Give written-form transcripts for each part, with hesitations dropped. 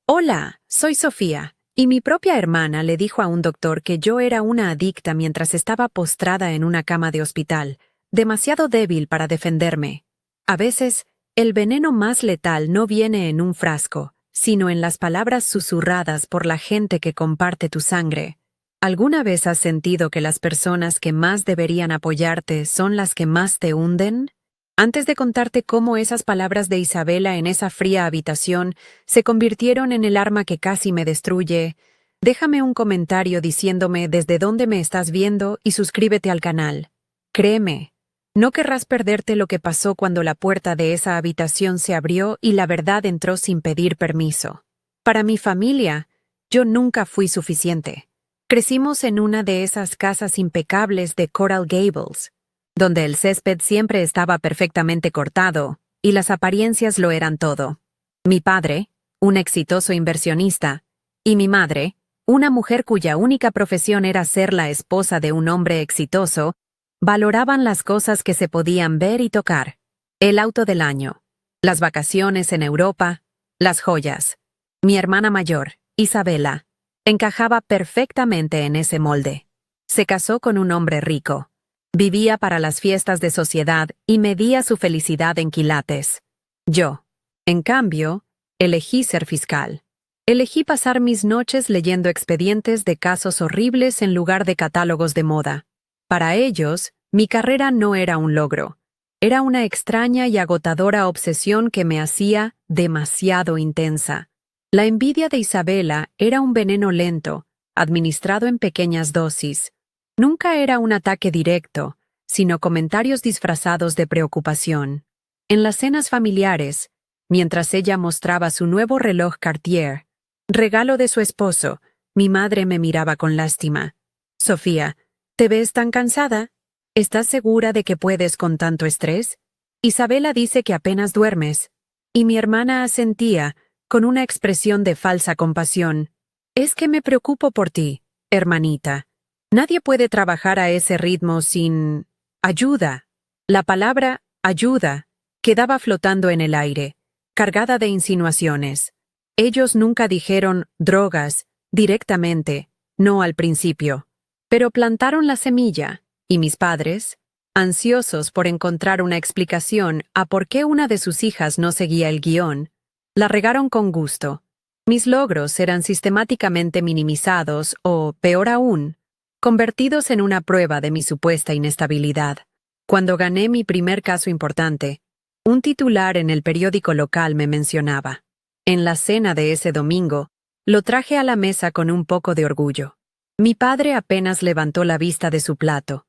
Hola, soy Sofía, y mi propia hermana le dijo a un doctor que yo era una adicta mientras estaba postrada en una cama de hospital, demasiado débil para defenderme. A veces, el veneno más letal no viene en un frasco, sino en las palabras susurradas por la gente que comparte tu sangre. ¿Alguna vez has sentido que las personas que más deberían apoyarte son las que más te hunden? Antes de contarte cómo esas palabras de Isabela en esa fría habitación se convirtieron en el arma que casi me destruye, déjame un comentario diciéndome desde dónde me estás viendo y suscríbete al canal. Créeme, no querrás perderte lo que pasó cuando la puerta de esa habitación se abrió y la verdad entró sin pedir permiso. Para mi familia, yo nunca fui suficiente. Crecimos en una de esas casas impecables de Coral Gables, donde el césped siempre estaba perfectamente cortado, y las apariencias lo eran todo. Mi padre, un exitoso inversionista, y mi madre, una mujer cuya única profesión era ser la esposa de un hombre exitoso, valoraban las cosas que se podían ver y tocar: el auto del año, las vacaciones en Europa, las joyas. Mi hermana mayor, Isabela, encajaba perfectamente en ese molde. Se casó con un hombre rico. Vivía para las fiestas de sociedad y medía su felicidad en quilates. Yo, en cambio, elegí ser fiscal. Elegí pasar mis noches leyendo expedientes de casos horribles en lugar de catálogos de moda. Para ellos, mi carrera no era un logro. Era una extraña y agotadora obsesión que me hacía demasiado intensa. La envidia de Isabela era un veneno lento, administrado en pequeñas dosis. Nunca era un ataque directo, sino comentarios disfrazados de preocupación. En las cenas familiares, mientras ella mostraba su nuevo reloj Cartier, regalo de su esposo, mi madre me miraba con lástima. Sofía, ¿te ves tan cansada? ¿Estás segura de que puedes con tanto estrés? Isabela dice que apenas duermes. Y mi hermana asentía, con una expresión de falsa compasión. Es que me preocupo por ti, hermanita. Nadie puede trabajar a ese ritmo sin ayuda. La palabra ayuda quedaba flotando en el aire, cargada de insinuaciones. Ellos nunca dijeron drogas directamente, no al principio, pero plantaron la semilla, y mis padres, ansiosos por encontrar una explicación a por qué una de sus hijas no seguía el guión, la regaron con gusto. Mis logros eran sistemáticamente minimizados o, peor aún, convertidos en una prueba de mi supuesta inestabilidad. Cuando gané mi primer caso importante, un titular en el periódico local me mencionaba. En la cena de ese domingo, lo traje a la mesa con un poco de orgullo. Mi padre apenas levantó la vista de su plato.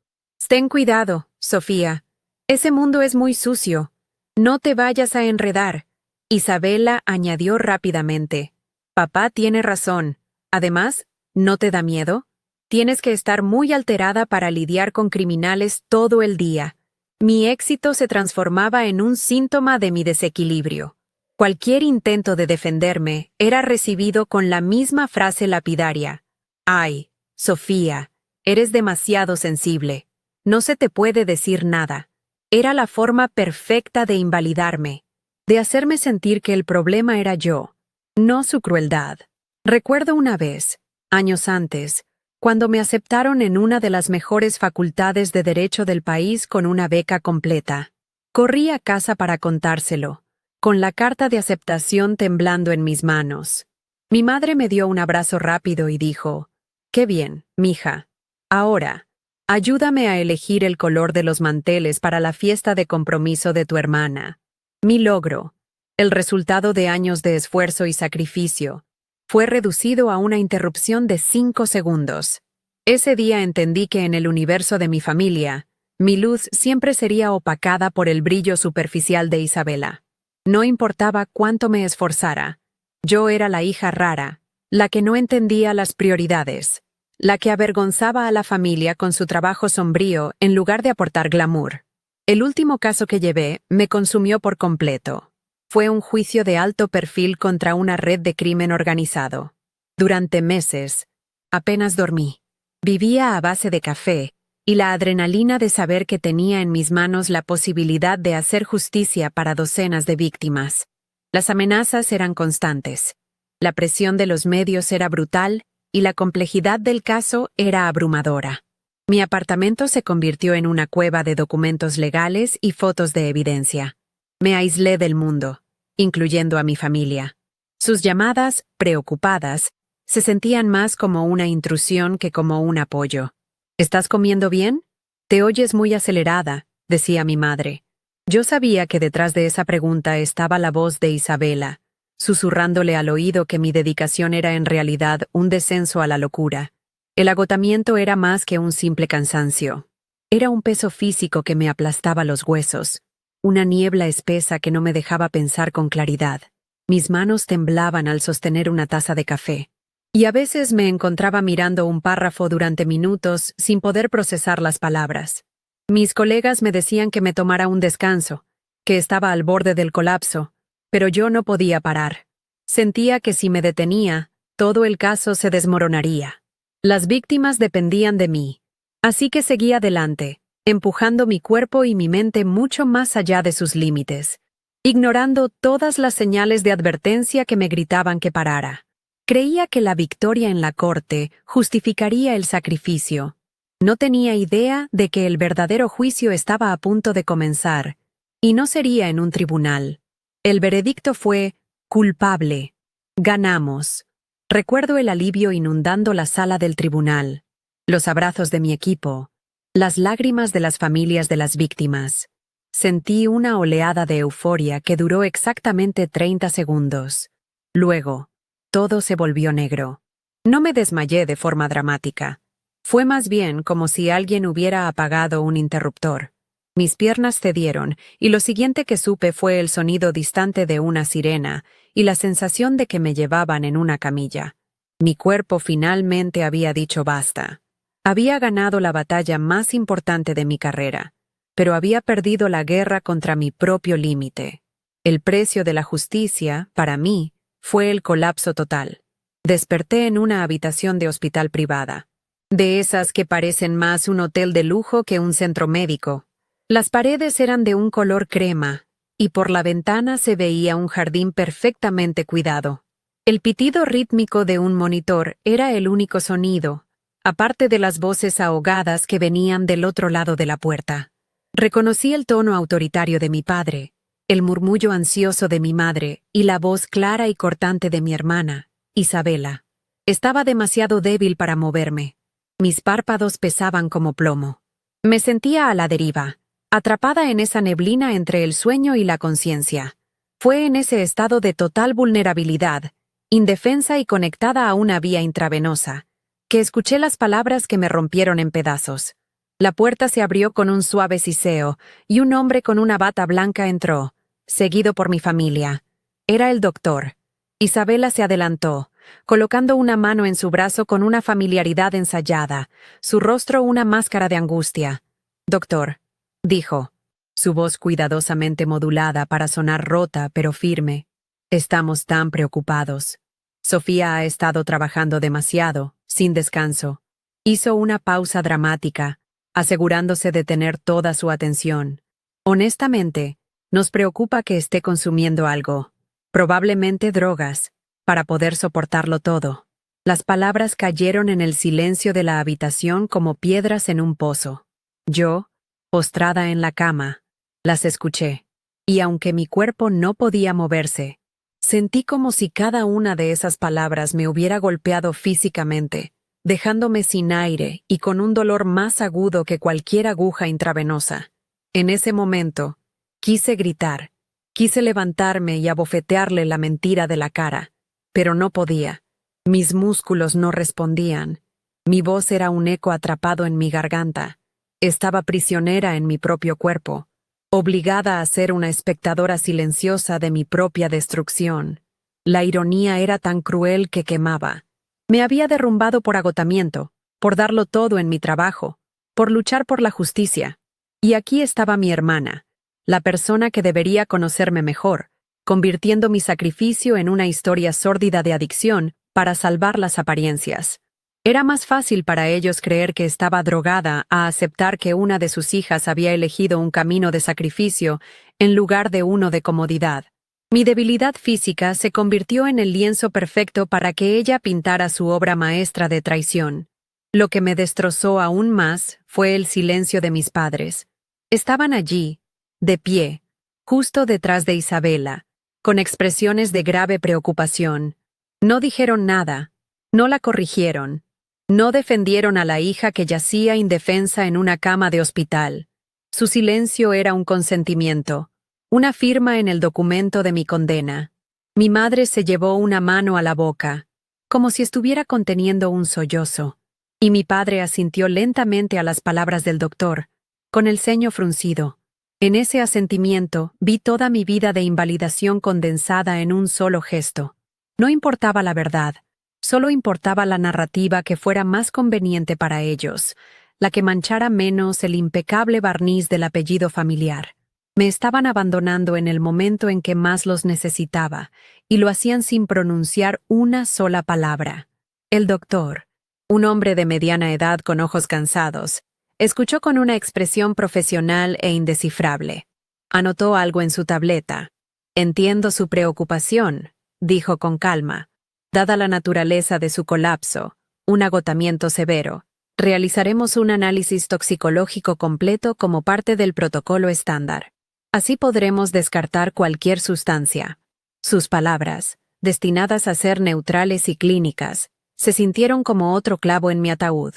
Ten cuidado, Sofía. Ese mundo es muy sucio. No te vayas a enredar. Isabela añadió rápidamente. Papá tiene razón. Además, ¿no te da miedo? Tienes que estar muy alterada para lidiar con criminales todo el día. Mi éxito se transformaba en un síntoma de mi desequilibrio. Cualquier intento de defenderme era recibido con la misma frase lapidaria. Ay, Sofía, eres demasiado sensible. No se te puede decir nada. Era la forma perfecta de invalidarme, de hacerme sentir que el problema era yo, no su crueldad. Recuerdo una vez, años antes, cuando me aceptaron en una de las mejores facultades de Derecho del país con una beca completa. Corrí a casa para contárselo, con la carta de aceptación temblando en mis manos. Mi madre me dio un abrazo rápido y dijo, «Qué bien, mija. Ahora, ayúdame a elegir el color de los manteles para la fiesta de compromiso de tu hermana». Mi logro, el resultado de años de esfuerzo y sacrificio, fue reducido a una interrupción de 5 segundos. Ese día entendí que en el universo de mi familia, mi luz siempre sería opacada por el brillo superficial de Isabela. No importaba cuánto me esforzara, yo era la hija rara, la que no entendía las prioridades, la que avergonzaba a la familia con su trabajo sombrío en lugar de aportar glamour. El último caso que llevé me consumió por completo. Fue un juicio de alto perfil contra una red de crimen organizado. Durante meses, apenas dormí. Vivía a base de café y la adrenalina de saber que tenía en mis manos la posibilidad de hacer justicia para docenas de víctimas. Las amenazas eran constantes. La presión de los medios era brutal y la complejidad del caso era abrumadora. Mi apartamento se convirtió en una cueva de documentos legales y fotos de evidencia. Me aislé del mundo, incluyendo a mi familia. Sus llamadas, preocupadas, se sentían más como una intrusión que como un apoyo. ¿Estás comiendo bien? Te oyes muy acelerada, decía mi madre. Yo sabía que detrás de esa pregunta estaba la voz de Isabela, susurrándole al oído que mi dedicación era en realidad un descenso a la locura. El agotamiento era más que un simple cansancio. Era un peso físico que me aplastaba los huesos, una niebla espesa que no me dejaba pensar con claridad. Mis manos temblaban al sostener una taza de café. Y a veces me encontraba mirando un párrafo durante minutos sin poder procesar las palabras. Mis colegas me decían que me tomara un descanso, que estaba al borde del colapso, pero yo no podía parar. Sentía que si me detenía, todo el caso se desmoronaría. Las víctimas dependían de mí, así que seguí adelante, empujando mi cuerpo y mi mente mucho más allá de sus límites, ignorando todas las señales de advertencia que me gritaban que parara. Creía que la victoria en la corte justificaría el sacrificio. No tenía idea de que el verdadero juicio estaba a punto de comenzar, y no sería en un tribunal. El veredicto fue culpable. Ganamos. Recuerdo el alivio inundando la sala del tribunal, los abrazos de mi equipo, las lágrimas de las familias de las víctimas. Sentí una oleada de euforia que duró exactamente 30 segundos. Luego, todo se volvió negro. No me desmayé de forma dramática. Fue más bien como si alguien hubiera apagado un interruptor. Mis piernas cedieron, y lo siguiente que supe fue el sonido distante de una sirena y la sensación de que me llevaban en una camilla. Mi cuerpo finalmente había dicho basta. Había ganado la batalla más importante de mi carrera, pero había perdido la guerra contra mi propio límite. El precio de la justicia, para mí, fue el colapso total. Desperté en una habitación de hospital privada, de esas que parecen más un hotel de lujo que un centro médico. Las paredes eran de un color crema, y por la ventana se veía un jardín perfectamente cuidado. El pitido rítmico de un monitor era el único sonido, aparte de las voces ahogadas que venían del otro lado de la puerta. Reconocí el tono autoritario de mi padre, el murmullo ansioso de mi madre y la voz clara y cortante de mi hermana, Isabela. Estaba demasiado débil para moverme. Mis párpados pesaban como plomo. Me sentía a la deriva, atrapada en esa neblina entre el sueño y la conciencia. Fue en ese estado de total vulnerabilidad, indefensa y conectada a una vía intravenosa, que escuché las palabras que me rompieron en pedazos. La puerta se abrió con un suave siseo, y un hombre con una bata blanca entró, seguido por mi familia. Era el doctor. Isabela se adelantó, colocando una mano en su brazo con una familiaridad ensayada, su rostro una máscara de angustia. «Doctor», dijo, su voz cuidadosamente modulada para sonar rota pero firme. «Estamos tan preocupados. Sofía ha estado trabajando demasiado, sin descanso». Hizo una pausa dramática, asegurándose de tener toda su atención. «Honestamente, nos preocupa que esté consumiendo algo, probablemente drogas, para poder soportarlo todo». Las palabras cayeron en el silencio de la habitación como piedras en un pozo. Yo, postrada en la cama, las escuché, y aunque mi cuerpo no podía moverse, sentí como si cada una de esas palabras me hubiera golpeado físicamente, dejándome sin aire y con un dolor más agudo que cualquier aguja intravenosa. En ese momento, quise gritar, quise levantarme y abofetearle la mentira de la cara, pero no podía. Mis músculos no respondían. Mi voz era un eco atrapado en mi garganta. Estaba prisionera en mi propio cuerpo, obligada a ser una espectadora silenciosa de mi propia destrucción. La ironía era tan cruel que quemaba. Me había derrumbado por agotamiento, por darlo todo en mi trabajo, por luchar por la justicia. Y aquí estaba mi hermana, la persona que debería conocerme mejor, convirtiendo mi sacrificio en una historia sórdida de adicción para salvar las apariencias. Era más fácil para ellos creer que estaba drogada a aceptar que una de sus hijas había elegido un camino de sacrificio en lugar de uno de comodidad. Mi debilidad física se convirtió en el lienzo perfecto para que ella pintara su obra maestra de traición. Lo que me destrozó aún más fue el silencio de mis padres. Estaban allí, de pie, justo detrás de Isabela, con expresiones de grave preocupación. No dijeron nada, no la corrigieron, no defendieron a la hija que yacía indefensa en una cama de hospital. Su silencio era un consentimiento, una firma en el documento de mi condena. Mi madre se llevó una mano a la boca, como si estuviera conteniendo un sollozo, y mi padre asintió lentamente a las palabras del doctor, con el ceño fruncido. En ese asentimiento vi toda mi vida de invalidación condensada en un solo gesto. No importaba la verdad, solo importaba la narrativa que fuera más conveniente para ellos, la que manchara menos el impecable barniz del apellido familiar. Me estaban abandonando en el momento en que más los necesitaba, y lo hacían sin pronunciar una sola palabra. El doctor, un hombre de mediana edad con ojos cansados, escuchó con una expresión profesional e indescifrable. Anotó algo en su tableta. «Entiendo su preocupación», dijo con calma. «Dada la naturaleza de su colapso, un agotamiento severo, realizaremos un análisis toxicológico completo como parte del protocolo estándar. Así podremos descartar cualquier sustancia». Sus palabras, destinadas a ser neutrales y clínicas, se sintieron como otro clavo en mi ataúd.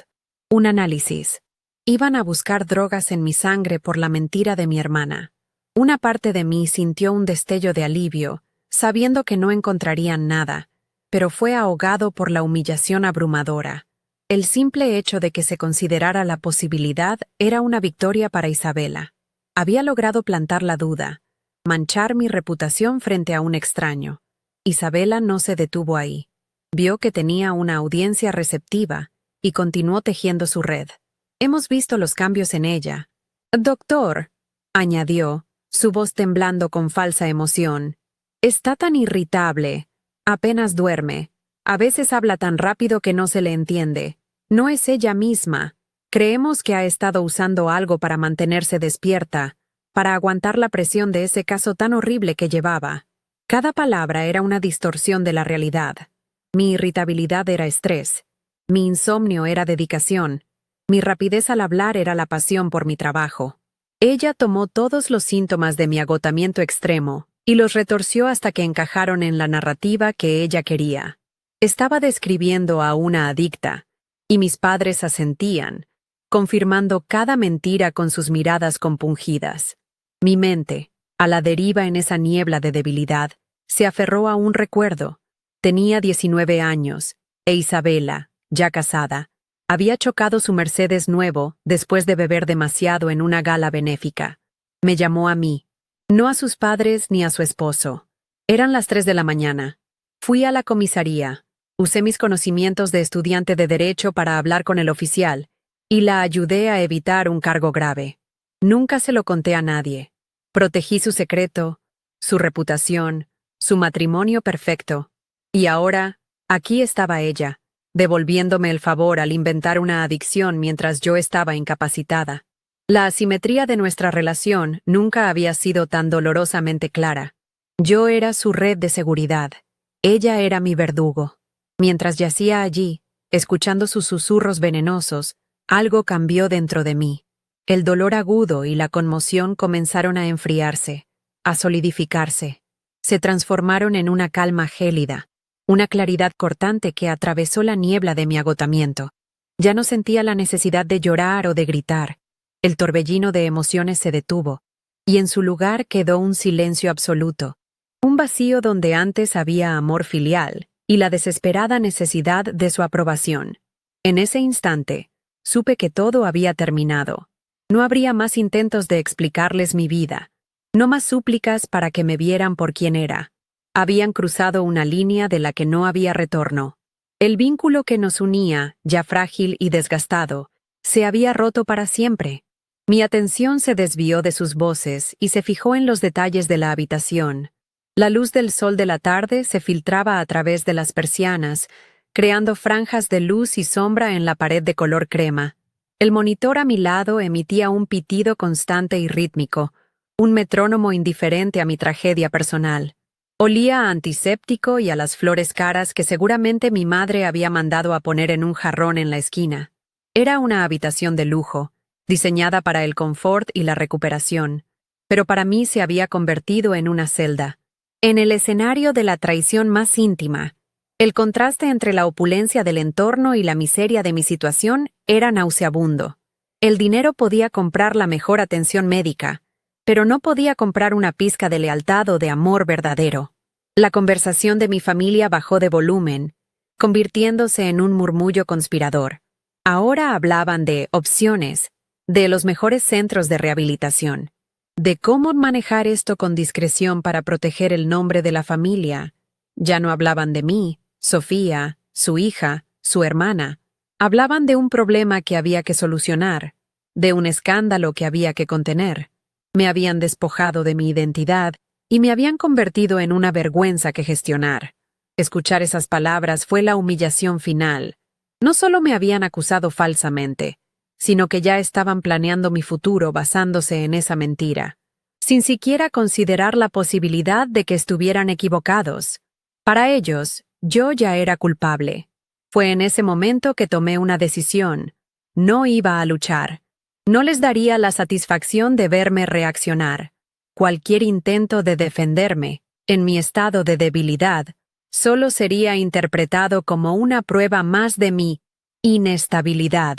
Un análisis. Iban a buscar drogas en mi sangre por la mentira de mi hermana. Una parte de mí sintió un destello de alivio, sabiendo que no encontrarían nada, pero fue ahogado por la humillación abrumadora. El simple hecho de que se considerara la posibilidad era una victoria para Isabela. Había logrado plantar la duda, manchar mi reputación frente a un extraño. Isabela no se detuvo ahí. Vio que tenía una audiencia receptiva y continuó tejiendo su red. «Hemos visto los cambios en ella». «Doctor», añadió, su voz temblando con falsa emoción, «está tan irritable. Apenas duerme. A veces habla tan rápido que no se le entiende. No es ella misma. Creemos que ha estado usando algo para mantenerse despierta, para aguantar la presión de ese caso tan horrible que llevaba». Cada palabra era una distorsión de la realidad. Mi irritabilidad era estrés. Mi insomnio era dedicación. Mi rapidez al hablar era la pasión por mi trabajo. Ella tomó todos los síntomas de mi agotamiento extremo y los retorció hasta que encajaron en la narrativa que ella quería. Estaba describiendo a una adicta, y mis padres asentían, confirmando cada mentira con sus miradas compungidas. Mi mente, a la deriva en esa niebla de debilidad, se aferró a un recuerdo. Tenía 19 años, e Isabela, ya casada, había chocado su Mercedes nuevo después de beber demasiado en una gala benéfica. Me llamó a mí, no a sus padres ni a su esposo. Eran las 3 de la mañana. Fui a la comisaría, usé mis conocimientos de estudiante de Derecho para hablar con el oficial, y la ayudé a evitar un cargo grave. Nunca se lo conté a nadie. Protegí su secreto, su reputación, su matrimonio perfecto. Y ahora, aquí estaba ella, devolviéndome el favor al inventar una adicción mientras yo estaba incapacitada. La asimetría de nuestra relación nunca había sido tan dolorosamente clara. Yo era su red de seguridad. Ella era mi verdugo. Mientras yacía allí, escuchando sus susurros venenosos, algo cambió dentro de mí. El dolor agudo y la conmoción comenzaron a enfriarse, a solidificarse. Se transformaron en una calma gélida, una claridad cortante que atravesó la niebla de mi agotamiento. Ya no sentía la necesidad de llorar o de gritar. El torbellino de emociones se detuvo, y en su lugar quedó un silencio absoluto, un vacío donde antes había amor filial y la desesperada necesidad de su aprobación. En ese instante, supe que todo había terminado. No habría más intentos de explicarles mi vida, no más súplicas para que me vieran por quien era. Habían cruzado una línea de la que no había retorno. El vínculo que nos unía, ya frágil y desgastado, se había roto para siempre. Mi atención se desvió de sus voces y se fijó en los detalles de la habitación. La luz del sol de la tarde se filtraba a través de las persianas, creando franjas de luz y sombra en la pared de color crema. El monitor a mi lado emitía un pitido constante y rítmico, un metrónomo indiferente a mi tragedia personal. Olía a antiséptico y a las flores caras que seguramente mi madre había mandado a poner en un jarrón en la esquina. Era una habitación de lujo, diseñada para el confort y la recuperación, pero para mí se había convertido en una celda. En el escenario de la traición más íntima, el contraste entre la opulencia del entorno y la miseria de mi situación era nauseabundo. El dinero podía comprar la mejor atención médica, pero no podía comprar una pizca de lealtad o de amor verdadero. La conversación de mi familia bajó de volumen, convirtiéndose en un murmullo conspirador. Ahora hablaban de opciones, de los mejores centros de rehabilitación, de cómo manejar esto con discreción para proteger el nombre de la familia. Ya no hablaban de mí, Sofía, su hija, su hermana. Hablaban de un problema que había que solucionar, de un escándalo que había que contener. Me habían despojado de mi identidad y me habían convertido en una vergüenza que gestionar. Escuchar esas palabras fue la humillación final. No solo me habían acusado falsamente, sino que ya estaban planeando mi futuro basándose en esa mentira, sin siquiera considerar la posibilidad de que estuvieran equivocados. Para ellos, yo ya era culpable. Fue en ese momento que tomé una decisión. No iba a luchar. No les daría la satisfacción de verme reaccionar. Cualquier intento de defenderme, en mi estado de debilidad, solo sería interpretado como una prueba más de mi inestabilidad.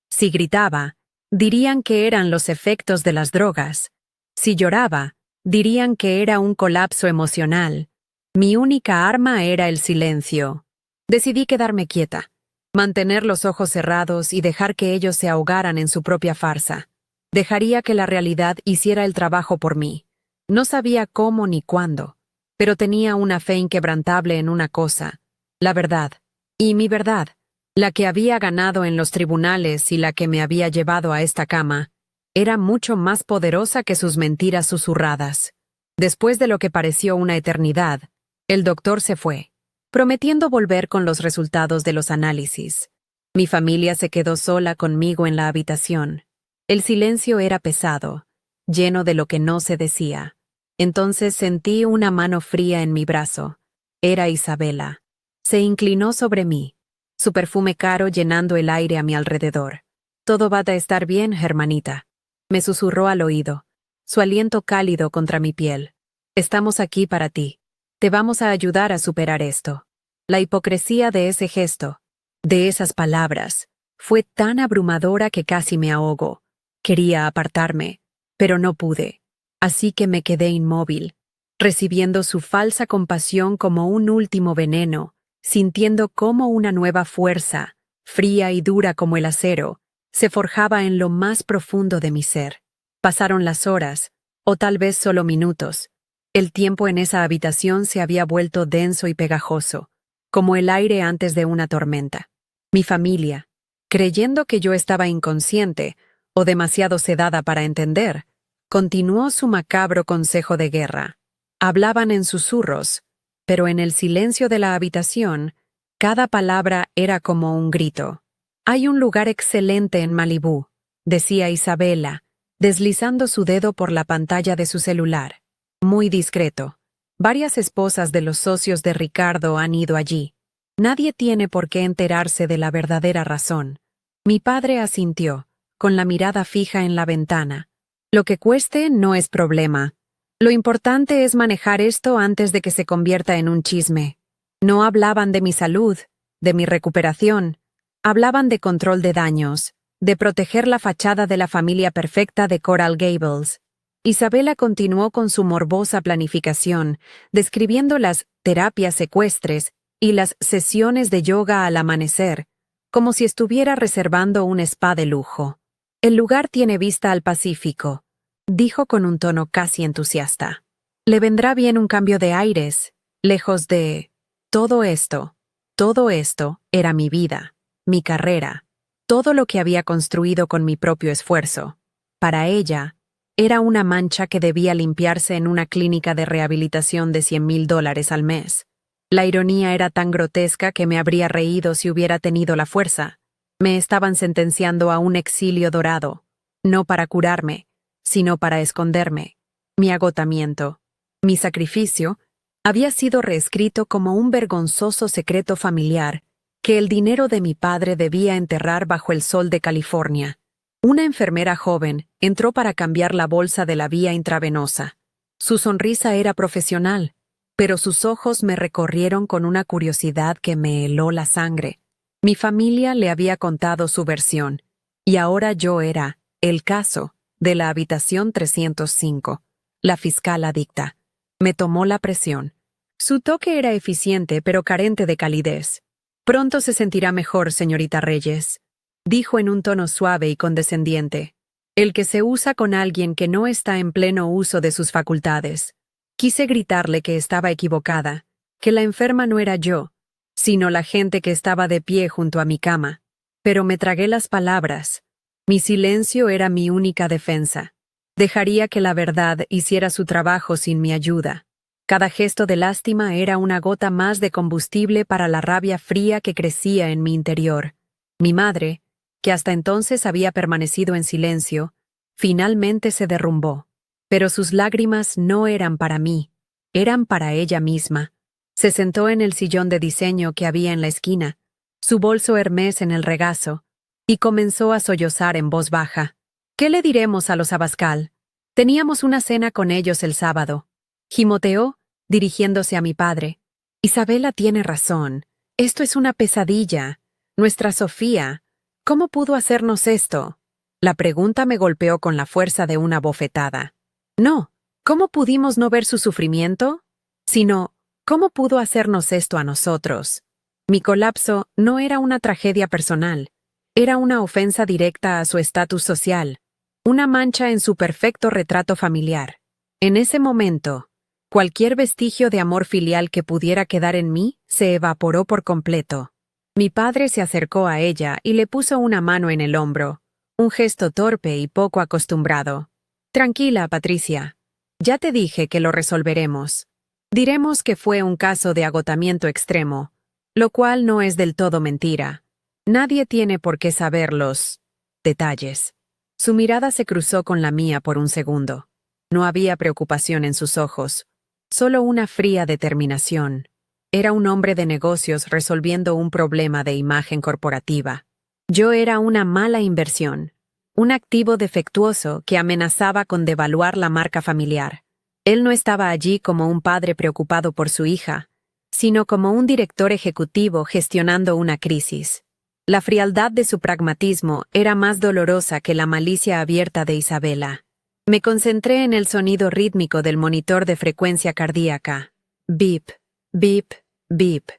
Si gritaba, dirían que eran los efectos de las drogas. Si lloraba, dirían que era un colapso emocional. Mi única arma era el silencio. Decidí quedarme quieta, mantener los ojos cerrados y dejar que ellos se ahogaran en su propia farsa. Dejaría que la realidad hiciera el trabajo por mí. No sabía cómo ni cuándo, pero tenía una fe inquebrantable en una cosa, la verdad. Y mi verdad, la que había ganado en los tribunales y la que me había llevado a esta cama, era mucho más poderosa que sus mentiras susurradas. Después de lo que pareció una eternidad, el doctor se fue, prometiendo volver con los resultados de los análisis. Mi familia se quedó sola conmigo en la habitación. El silencio era pesado, lleno de lo que no se decía. Entonces sentí una mano fría en mi brazo. Era Isabela. Se inclinó sobre mí, su perfume caro llenando el aire a mi alrededor. «Todo va a estar bien, hermanita», me susurró al oído, su aliento cálido contra mi piel. «Estamos aquí para ti. Te vamos a ayudar a superar esto». La hipocresía de ese gesto, de esas palabras, fue tan abrumadora que casi me ahogo. Quería apartarme, pero no pude. Así que me quedé inmóvil, recibiendo su falsa compasión como un último veneno, sintiendo cómo una nueva fuerza, fría y dura como el acero, se forjaba en lo más profundo de mi ser. Pasaron las horas, o tal vez solo minutos. El tiempo en esa habitación se había vuelto denso y pegajoso, como el aire antes de una tormenta. Mi familia, creyendo que yo estaba inconsciente o demasiado sedada para entender, continuó su macabro consejo de guerra. Hablaban en susurros, pero en el silencio de la habitación, cada palabra era como un grito. «Hay un lugar excelente en Malibú», decía Isabela, deslizando su dedo por la pantalla de su celular. «Muy discreto. Varias esposas de los socios de Ricardo han ido allí. Nadie tiene por qué enterarse de la verdadera razón». Mi padre asintió, con la mirada fija en la ventana. «Lo que cueste no es problema. Lo importante es manejar esto antes de que se convierta en un chisme». No hablaban de mi salud, de mi recuperación. Hablaban de control de daños, de proteger la fachada de la familia perfecta de Coral Gables. Isabela continuó con su morbosa planificación, describiendo las terapias secuestres y las sesiones de yoga al amanecer, como si estuviera reservando un spa de lujo. «El lugar tiene vista al Pacífico», dijo con un tono casi entusiasta. «Le vendrá bien un cambio de aires, lejos de... Todo esto era mi vida, mi carrera, todo lo que había construido con mi propio esfuerzo. Para ella, era una mancha que debía limpiarse en una clínica de rehabilitación de $100,000 al mes. La ironía era tan grotesca que me habría reído si hubiera tenido la fuerza. Me estaban sentenciando a un exilio dorado, no para curarme, sino para esconderme, mi agotamiento, mi sacrificio, Había sido reescrito como un vergonzoso secreto familiar que el dinero de mi padre debía enterrar bajo el sol de California. Una enfermera joven entró para cambiar la bolsa de la vía intravenosa. Su sonrisa era profesional, pero sus ojos me recorrieron con una curiosidad que me heló la sangre. Mi familia le había contado su versión, y ahora yo era el caso de la habitación 305, la fiscal adicta. Me tomó la presión. Su toque era eficiente pero carente de calidez. Pronto se sentirá mejor, señorita Reyes, dijo en un tono suave y condescendiente. El que se usa con alguien que no está en pleno uso de sus facultades. Quise gritarle que estaba equivocada, que la enferma no era yo, sino la gente que estaba de pie junto a mi cama. Pero me tragué las palabras. Mi silencio era mi única defensa. Dejaría que la verdad hiciera su trabajo sin mi ayuda. Cada gesto de lástima era una gota más de combustible para la rabia fría que crecía en mi interior. Mi madre, que hasta entonces había permanecido en silencio, finalmente se derrumbó. Pero sus lágrimas no eran para mí, eran para ella misma. Se sentó en el sillón de diseño que había en la esquina, su bolso Hermès en el regazo, y comenzó a sollozar en voz baja. ¿Qué le diremos a los Abascal? Teníamos una cena con ellos el sábado. Gimoteó, dirigiéndose a mi padre. Isabela tiene razón. Esto es una pesadilla. Nuestra Sofía, ¿cómo pudo hacernos esto? La pregunta me golpeó con la fuerza de una bofetada. No, ¿cómo pudimos no ver su sufrimiento? Sino, ¿cómo pudo hacernos esto a nosotros? Mi colapso no era una tragedia personal. Era una ofensa directa a su estatus social, una mancha en su perfecto retrato familiar. En ese momento, cualquier vestigio de amor filial que pudiera quedar en mí se evaporó por completo. Mi padre se acercó a ella y le puso una mano en el hombro, un gesto torpe y poco acostumbrado. Tranquila, Patricia. Ya te dije que lo resolveremos. Diremos que fue un caso de agotamiento extremo, lo cual no es del todo mentira. Nadie tiene por qué saber los detalles. Su mirada se cruzó con la mía por un segundo. No había preocupación en sus ojos, solo una fría determinación. Era un hombre de negocios resolviendo un problema de imagen corporativa. Yo era una mala inversión, un activo defectuoso que amenazaba con devaluar la marca familiar. Él no estaba allí como un padre preocupado por su hija, sino como un director ejecutivo gestionando una crisis. La frialdad de su pragmatismo era más dolorosa que la malicia abierta de Isabela. Me concentré en el sonido rítmico del monitor de frecuencia cardíaca. Bip, bip, bip.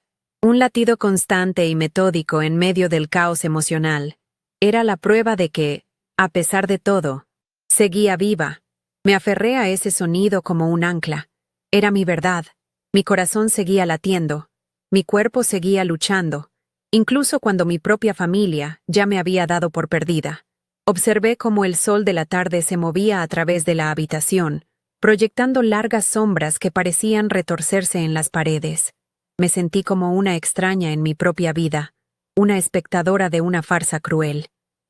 Un latido constante y metódico en medio del caos emocional. Era la prueba de que, a pesar de todo, seguía viva. Me aferré a ese sonido como un ancla. Era mi verdad. Mi corazón seguía latiendo. Mi cuerpo seguía luchando. Incluso cuando mi propia familia ya me había dado por perdida. Observé cómo el sol de la tarde se movía a través de la habitación, proyectando largas sombras que parecían retorcerse en las paredes. Me sentí como una extraña en mi propia vida, una espectadora de una farsa cruel.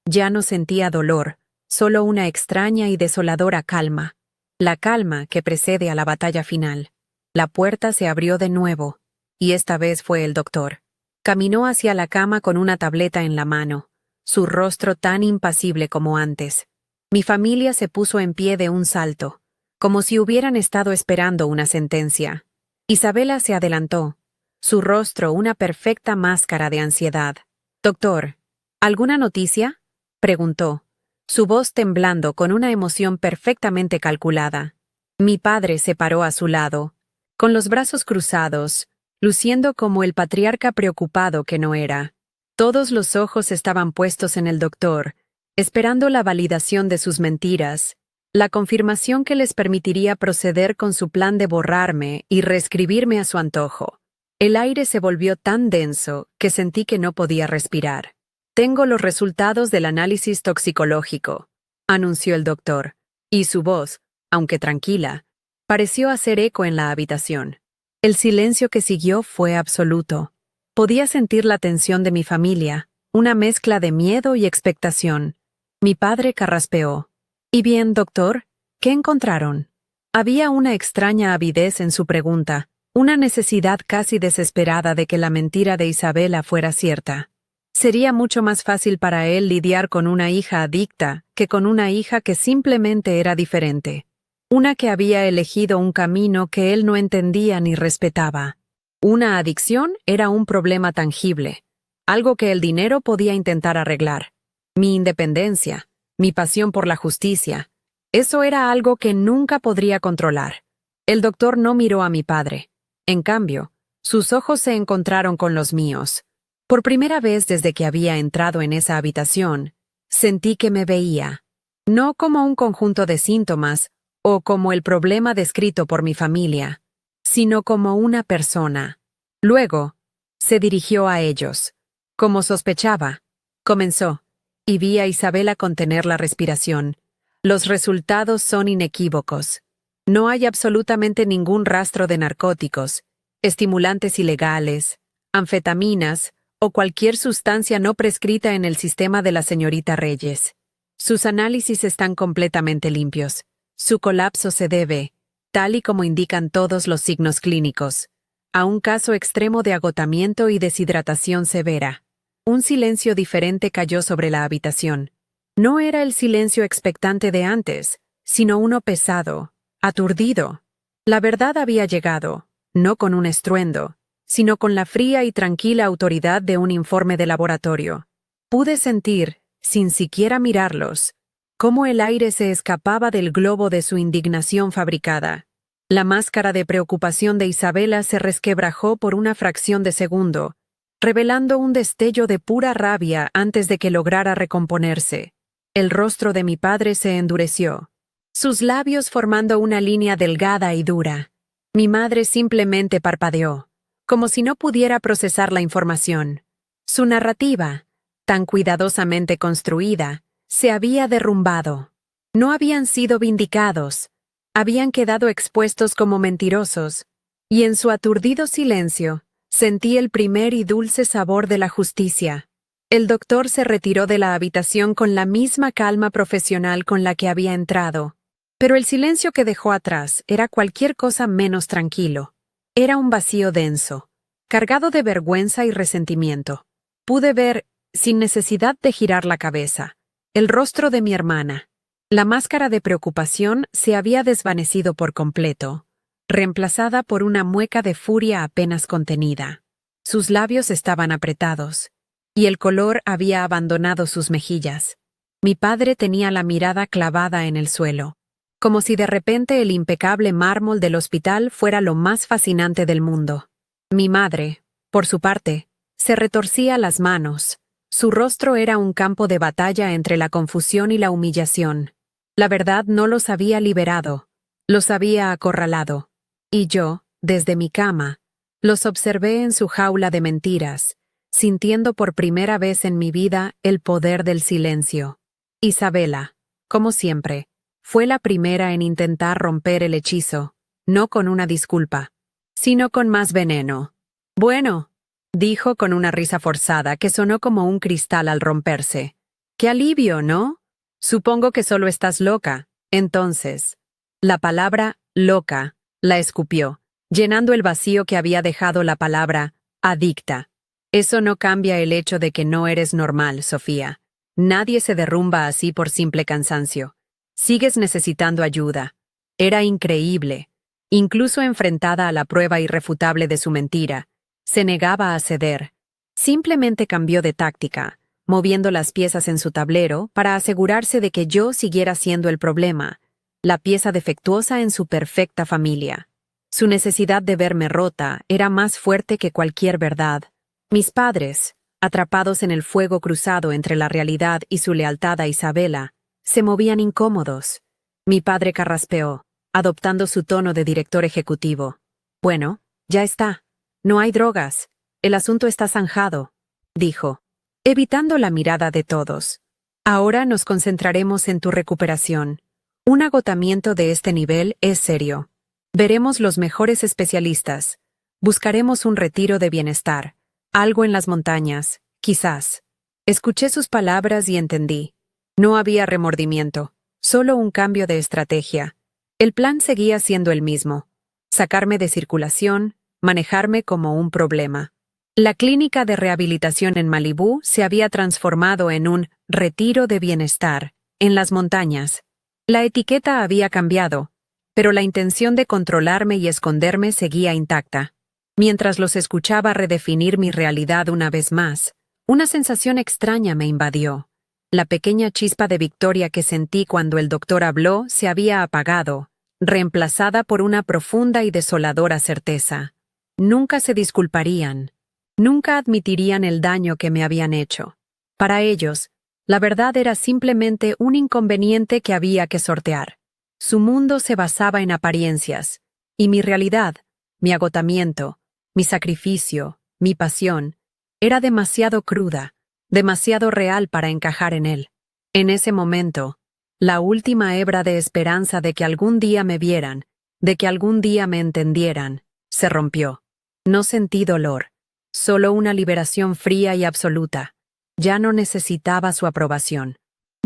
Ya no sentía dolor, solo una extraña y desoladora calma. La calma que precede a la batalla final. La puerta se abrió de nuevo, y esta vez fue el doctor. Caminó hacia la cama con una tableta en la mano, su rostro tan impasible como antes. Mi familia se puso en pie de un salto, como si hubieran estado esperando una sentencia. Isabela se adelantó, su rostro una perfecta máscara de ansiedad. «Doctor, ¿alguna noticia?», preguntó, su voz temblando con una emoción perfectamente calculada. Mi padre se paró a su lado, con los brazos cruzados, luciendo como el patriarca preocupado que no era. Todos los ojos estaban puestos en el doctor, esperando la validación de sus mentiras, la confirmación que les permitiría proceder con su plan de borrarme y reescribirme a su antojo. El aire se volvió tan denso que sentí que no podía respirar. «Tengo los resultados del análisis toxicológico», anunció el doctor, y su voz, aunque tranquila, pareció hacer eco en la habitación. El silencio que siguió fue absoluto. Podía sentir la tensión de mi familia, una mezcla de miedo y expectación. Mi padre carraspeó. «¿Y bien, doctor? ¿Qué encontraron?». Había una extraña avidez en su pregunta, una necesidad casi desesperada de que la mentira de Isabela fuera cierta. Sería mucho más fácil para él lidiar con una hija adicta que con una hija que simplemente era diferente. Una que había elegido un camino que él no entendía ni respetaba. Una adicción era un problema tangible, algo que el dinero podía intentar arreglar. Mi independencia, mi pasión por la justicia, eso era algo que nunca podría controlar. El doctor no miró a mi padre. En cambio, sus ojos se encontraron con los míos. Por primera vez desde que había entrado en esa habitación, sentí que me veía, no como un conjunto de síntomas o como el problema descrito por mi familia, sino como una persona. Luego, se dirigió a ellos. Como sospechaba, comenzó, y vi a Isabela contener la respiración. Los resultados son inequívocos. No hay absolutamente ningún rastro de narcóticos, estimulantes ilegales, anfetaminas o cualquier sustancia no prescrita en el sistema de la señorita Reyes. Sus análisis están completamente limpios. Su colapso se debe, tal y como indican todos los signos clínicos, a un caso extremo de agotamiento y deshidratación severa. Un silencio diferente cayó sobre la habitación. No era el silencio expectante de antes, sino uno pesado, aturdido. La verdad había llegado, no con un estruendo, sino con la fría y tranquila autoridad de un informe de laboratorio. Pude sentir, sin siquiera mirarlos, cómo el aire se escapaba del globo de su indignación fabricada. La máscara de preocupación de Isabela se resquebrajó por una fracción de segundo, revelando un destello de pura rabia antes de que lograra recomponerse. El rostro de mi padre se endureció, sus labios formando una línea delgada y dura. Mi madre simplemente parpadeó, como si no pudiera procesar la información. Su narrativa, tan cuidadosamente construida, se había derrumbado. No habían sido vindicados, habían quedado expuestos como mentirosos, y en su aturdido silencio, sentí el primer y dulce sabor de la justicia. El doctor se retiró de la habitación con la misma calma profesional con la que había entrado, pero el silencio que dejó atrás era cualquier cosa menos tranquilo. Era un vacío denso, cargado de vergüenza y resentimiento. Pude ver, sin necesidad de girar la cabeza, el rostro de mi hermana. La máscara de preocupación se había desvanecido por completo, reemplazada por una mueca de furia apenas contenida. Sus labios estaban apretados, y el color había abandonado sus mejillas. Mi padre tenía la mirada clavada en el suelo, como si de repente el impecable mármol del hospital fuera lo más fascinante del mundo. Mi madre, por su parte, se retorcía las manos. Su rostro era un campo de batalla entre la confusión y la humillación. La verdad no los había liberado, los había acorralado. Y yo, desde mi cama, los observé en su jaula de mentiras, sintiendo por primera vez en mi vida el poder del silencio. Isabela, como siempre, fue la primera en intentar romper el hechizo, no con una disculpa, sino con más veneno. Bueno, dijo con una risa forzada que sonó como un cristal al romperse. ¡Qué alivio!, ¿no? Supongo que solo estás loca. Entonces, la palabra loca la escupió, llenando el vacío que había dejado la palabra adicta. Eso no cambia el hecho de que no eres normal, Sofía. Nadie se derrumba así por simple cansancio. Sigues necesitando ayuda. Era increíble. Incluso enfrentada a la prueba irrefutable de su mentira, se negaba a ceder. Simplemente cambió de táctica, moviendo las piezas en su tablero para asegurarse de que yo siguiera siendo el problema, la pieza defectuosa en su perfecta familia. Su necesidad de verme rota era más fuerte que cualquier verdad. Mis padres, atrapados en el fuego cruzado entre la realidad y su lealtad a Isabela, se movían incómodos. Mi padre carraspeó, adoptando su tono de director ejecutivo. Bueno, ya está. No hay drogas. El asunto está zanjado, dijo, evitando la mirada de todos. Ahora nos concentraremos en tu recuperación. Un agotamiento de este nivel es serio. Veremos los mejores especialistas. Buscaremos un retiro de bienestar. Algo en las montañas, quizás. Escuché sus palabras y entendí. No había remordimiento, solo un cambio de estrategia. El plan seguía siendo el mismo: sacarme de circulación, manejarme como un problema. La clínica de rehabilitación en Malibú se había transformado en un retiro de bienestar en las montañas. La etiqueta había cambiado, pero la intención de controlarme y esconderme seguía intacta. Mientras los escuchaba redefinir mi realidad una vez más, una sensación extraña me invadió. La pequeña chispa de victoria que sentí cuando el doctor habló se había apagado, reemplazada por una profunda y desoladora certeza. Nunca se disculparían. Nunca admitirían el daño que me habían hecho. Para ellos, la verdad era simplemente un inconveniente que había que sortear. Su mundo se basaba en apariencias, y mi realidad, mi agotamiento, mi sacrificio, mi pasión, era demasiado cruda, demasiado real para encajar en él. En ese momento, la última hebra de esperanza de que algún día me vieran, de que algún día me entendieran, se rompió. No sentí dolor, solo una liberación fría y absoluta. Ya no necesitaba su aprobación.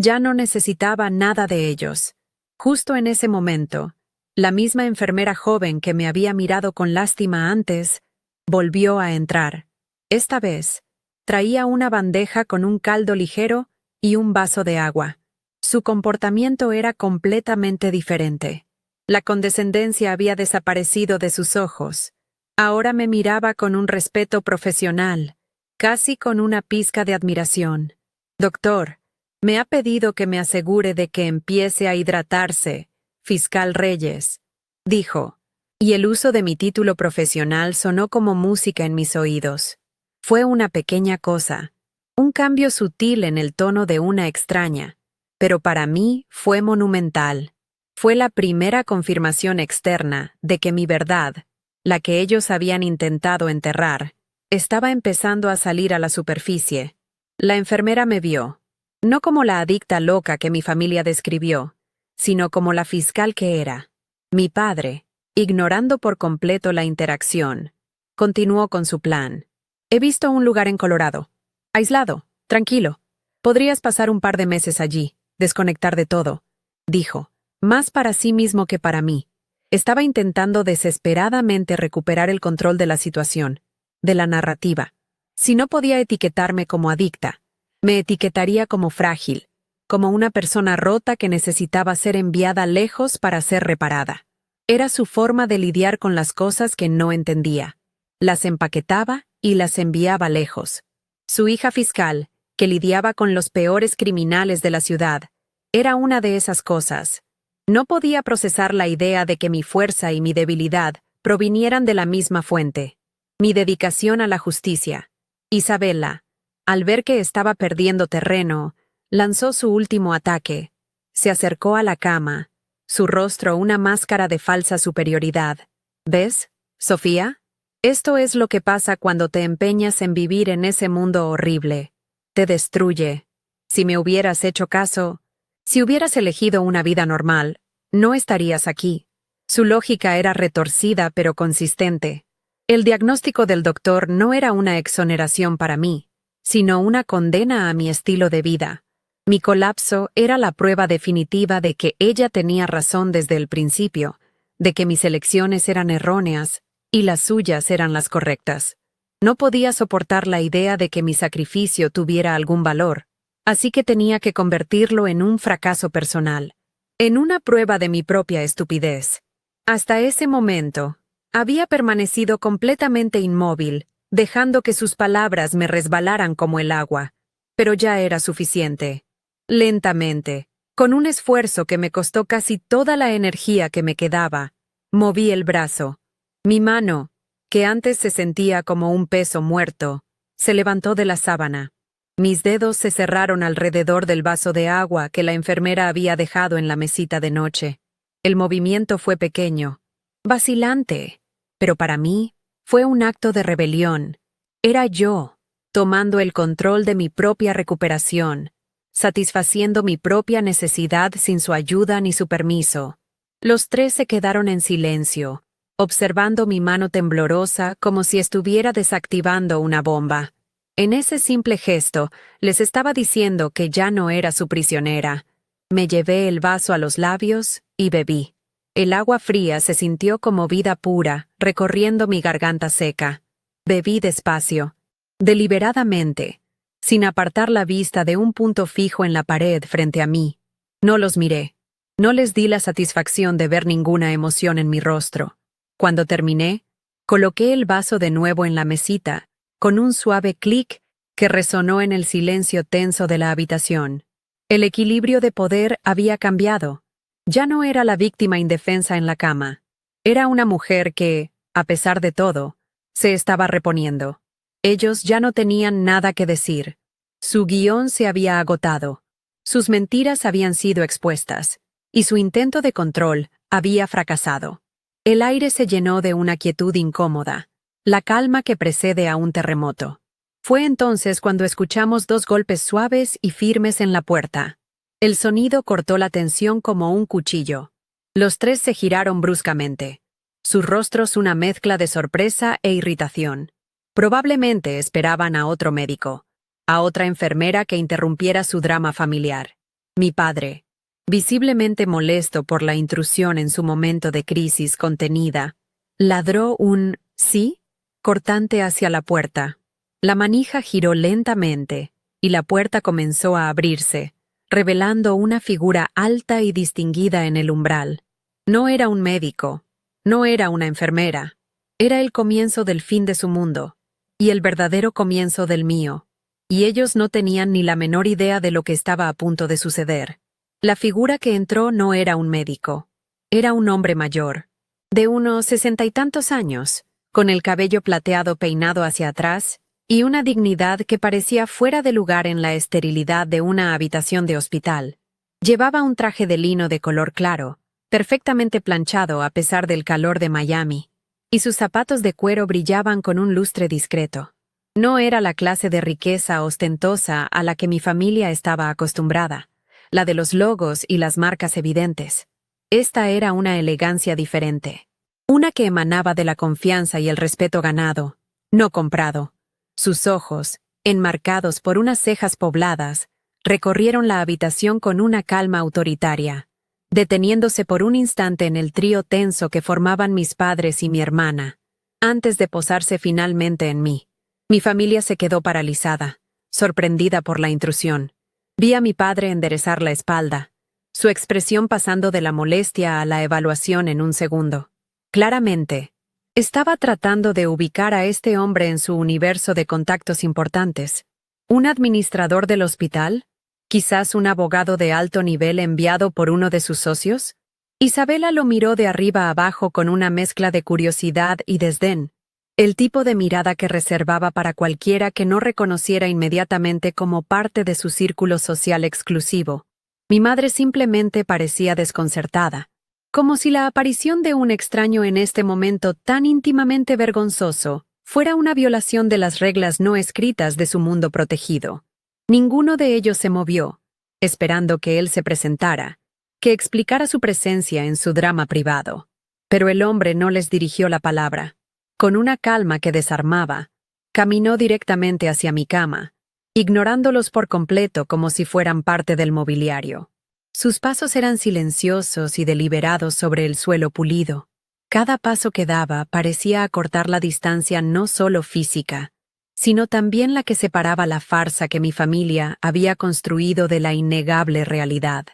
Ya no necesitaba nada de ellos. Justo en ese momento, la misma enfermera joven que me había mirado con lástima antes, volvió a entrar. Esta vez, traía una bandeja con un caldo ligero y un vaso de agua. Su comportamiento era completamente diferente. La condescendencia había desaparecido de sus ojos. Ahora me miraba con un respeto profesional, casi con una pizca de admiración. Doctor, me ha pedido que me asegure de que empiece a hidratarse, fiscal Reyes, dijo, y el uso de mi título profesional sonó como música en mis oídos. Fue una pequeña cosa, un cambio sutil en el tono de una extraña, pero para mí fue monumental. Fue la primera confirmación externa de que mi verdad, la que ellos habían intentado enterrar, estaba empezando a salir a la superficie. La enfermera me vio, no como la adicta loca que mi familia describió, sino como la fiscal que era. Mi padre, ignorando por completo la interacción, continuó con su plan. He visto un lugar en Colorado. Aislado, tranquilo. Podrías pasar un par de meses allí, desconectar de todo, dijo, más para sí mismo que para mí. Estaba intentando desesperadamente recuperar el control de la situación, de la narrativa. Si no podía etiquetarme como adicta, me etiquetaría como frágil, como una persona rota que necesitaba ser enviada lejos para ser reparada. Era su forma de lidiar con las cosas que no entendía. Las empaquetaba y las enviaba lejos. Su hija fiscal, que lidiaba con los peores criminales de la ciudad, era una de esas cosas. No podía procesar la idea de que mi fuerza y mi debilidad provinieran de la misma fuente. Mi dedicación a la justicia. Isabella, al ver que estaba perdiendo terreno, lanzó su último ataque. Se acercó a la cama, su rostro una máscara de falsa superioridad. ¿Ves, Sofía? Esto es lo que pasa cuando te empeñas en vivir en ese mundo horrible. Te destruye. Si me hubieras hecho caso, si hubieras elegido una vida normal, no estarías aquí. Su lógica era retorcida pero consistente. El diagnóstico del doctor no era una exoneración para mí, sino una condena a mi estilo de vida. Mi colapso era la prueba definitiva de que ella tenía razón desde el principio, de que mis elecciones eran erróneas y las suyas eran las correctas. No podía soportar la idea de que mi sacrificio tuviera algún valor, así que tenía que convertirlo en un fracaso personal, en una prueba de mi propia estupidez. Hasta ese momento, había permanecido completamente inmóvil, dejando que sus palabras me resbalaran como el agua, pero ya era suficiente. Lentamente, con un esfuerzo que me costó casi toda la energía que me quedaba, moví el brazo. Mi mano, que antes se sentía como un peso muerto, se levantó de la sábana. Mis dedos se cerraron alrededor del vaso de agua que la enfermera había dejado en la mesita de noche. El movimiento fue pequeño, vacilante, pero para mí fue un acto de rebelión. Era yo, tomando el control de mi propia recuperación, satisfaciendo mi propia necesidad sin su ayuda ni su permiso. Los tres se quedaron en silencio, observando mi mano temblorosa como si estuviera desactivando una bomba. En ese simple gesto, les estaba diciendo que ya no era su prisionera. Me llevé el vaso a los labios y bebí. El agua fría se sintió como vida pura, recorriendo mi garganta seca. Bebí despacio, deliberadamente, sin apartar la vista de un punto fijo en la pared frente a mí. No los miré. No les di la satisfacción de ver ninguna emoción en mi rostro. Cuando terminé, coloqué el vaso de nuevo en la mesita, con un suave clic que resonó en el silencio tenso de la habitación. El equilibrio de poder había cambiado. Ya no era la víctima indefensa en la cama. Era una mujer que, a pesar de todo, se estaba reponiendo. Ellos ya no tenían nada que decir. Su guión se había agotado. Sus mentiras habían sido expuestas, y su intento de control había fracasado. El aire se llenó de una quietud incómoda, la calma que precede a un terremoto. Fue entonces cuando escuchamos dos golpes suaves y firmes en la puerta. El sonido cortó la tensión como un cuchillo. Los tres se giraron bruscamente, sus rostros una mezcla de sorpresa e irritación. Probablemente esperaban a otro médico, a otra enfermera que interrumpiera su drama familiar. Mi padre, visiblemente molesto por la intrusión en su momento de crisis contenida, ladró un «sí» cortante hacia la puerta. La manija giró lentamente, y la puerta comenzó a abrirse, revelando una figura alta y distinguida en el umbral. No era un médico, no era una enfermera, era el comienzo del fin de su mundo, y el verdadero comienzo del mío, y ellos no tenían ni la menor idea de lo que estaba a punto de suceder. La figura que entró no era un médico, era un hombre mayor, de unos 60 y tantos años, con el cabello plateado peinado hacia atrás, y una dignidad que parecía fuera de lugar en la esterilidad de una habitación de hospital. Llevaba un traje de lino de color claro, perfectamente planchado a pesar del calor de Miami, y sus zapatos de cuero brillaban con un lustre discreto. No era la clase de riqueza ostentosa a la que mi familia estaba acostumbrada, la de los logos y las marcas evidentes. Esta era una elegancia diferente, una que emanaba de la confianza y el respeto ganado, no comprado. Sus ojos, enmarcados por unas cejas pobladas, recorrieron la habitación con una calma autoritaria, deteniéndose por un instante en el trío tenso que formaban mis padres y mi hermana, antes de posarse finalmente en mí. Mi familia se quedó paralizada, sorprendida por la intrusión. Vi a mi padre enderezar la espalda, su expresión pasando de la molestia a la evaluación en un segundo. Claramente, estaba tratando de ubicar a este hombre en su universo de contactos importantes. ¿Un administrador del hospital? ¿Quizás un abogado de alto nivel enviado por uno de sus socios? Isabela lo miró de arriba a abajo con una mezcla de curiosidad y desdén, el tipo de mirada que reservaba para cualquiera que no reconociera inmediatamente como parte de su círculo social exclusivo. Mi madre simplemente parecía desconcertada, como si la aparición de un extraño en este momento tan íntimamente vergonzoso fuera una violación de las reglas no escritas de su mundo protegido. Ninguno de ellos se movió, esperando que él se presentara, que explicara su presencia en su drama privado. Pero el hombre no les dirigió la palabra. Con una calma que desarmaba, caminó directamente hacia mi cama, ignorándolos por completo como si fueran parte del mobiliario. Sus pasos eran silenciosos y deliberados sobre el suelo pulido. Cada paso que daba parecía acortar la distancia no solo física, sino también la que separaba la farsa que mi familia había construido de la innegable realidad.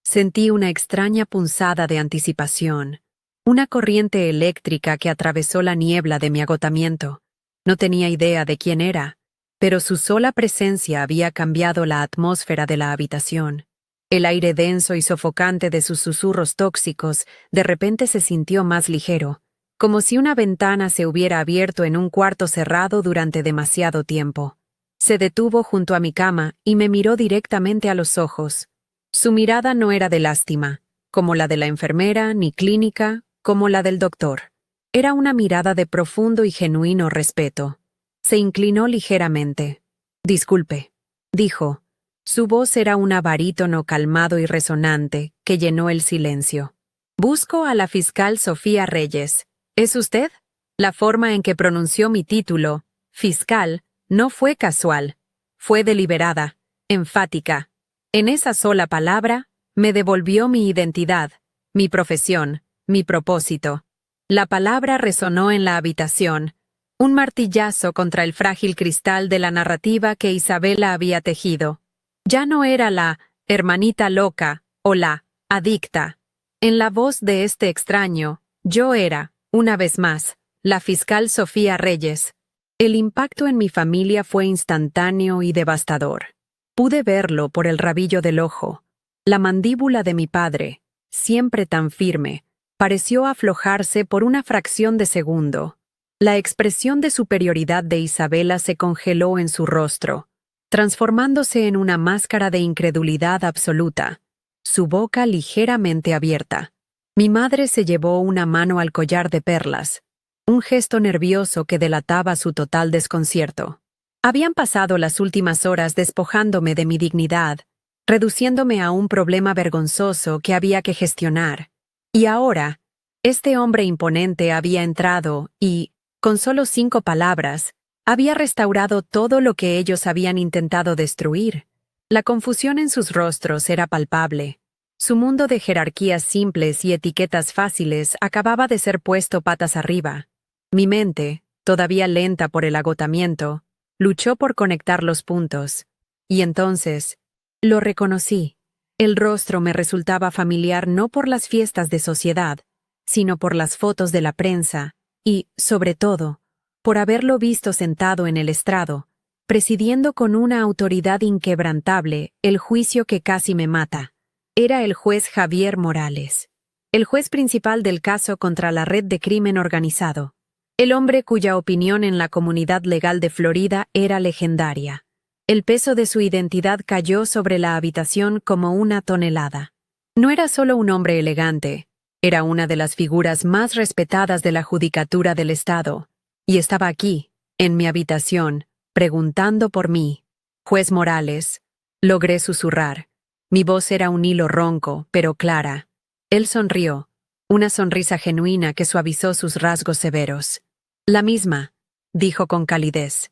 Sentí una extraña punzada de anticipación, una corriente eléctrica que atravesó la niebla de mi agotamiento. No tenía idea de quién era, pero su sola presencia había cambiado la atmósfera de la habitación. El aire denso y sofocante de sus susurros tóxicos de repente se sintió más ligero, como si una ventana se hubiera abierto en un cuarto cerrado durante demasiado tiempo. Se detuvo junto a mi cama y me miró directamente a los ojos. Su mirada no era de lástima, como la de la enfermera, ni clínica, como la del doctor. Era una mirada de profundo y genuino respeto. Se inclinó ligeramente. «Disculpe», dijo. Su voz era un barítono calmado y resonante que llenó el silencio. «Busco a la fiscal Sofía Reyes. ¿Es usted?» La forma en que pronunció mi título, fiscal, no fue casual. Fue deliberada, enfática. En esa sola palabra, me devolvió mi identidad, mi profesión, mi propósito. La palabra resonó en la habitación, un martillazo contra el frágil cristal de la narrativa que Isabela había tejido. Ya no era la hermanita loca o la adicta. En la voz de este extraño, yo era, una vez más, la fiscal Sofía Reyes. El impacto en mi familia fue instantáneo y devastador. Pude verlo por el rabillo del ojo. La mandíbula de mi padre, siempre tan firme, pareció aflojarse por una fracción de segundo. La expresión de superioridad de Isabela se congeló en su rostro, transformándose en una máscara de incredulidad absoluta, su boca ligeramente abierta. Mi madre se llevó una mano al collar de perlas, un gesto nervioso que delataba su total desconcierto. Habían pasado las últimas horas despojándome de mi dignidad, reduciéndome a un problema vergonzoso que había que gestionar. Y ahora, este hombre imponente había entrado y, con solo 5 palabras, había restaurado todo lo que ellos habían intentado destruir. La confusión en sus rostros era palpable. Su mundo de jerarquías simples y etiquetas fáciles acababa de ser puesto patas arriba. Mi mente, todavía lenta por el agotamiento, luchó por conectar los puntos. Y entonces, lo reconocí. El rostro me resultaba familiar no por las fiestas de sociedad, sino por las fotos de la prensa y, sobre todo, por haberlo visto sentado en el estrado, presidiendo con una autoridad inquebrantable el juicio que casi me mata. Era el juez Javier Morales, el juez principal del caso contra la red de crimen organizado, el hombre cuya opinión en la comunidad legal de Florida era legendaria. El peso de su identidad cayó sobre la habitación como una tonelada. No era solo un hombre elegante, era una de las figuras más respetadas de la judicatura del Estado, y estaba aquí, en mi habitación, preguntando por mí. Juez Morales, logré susurrar. Mi voz era un hilo ronco, pero clara. Él sonrió, una sonrisa genuina que suavizó sus rasgos severos. La misma, dijo con calidez.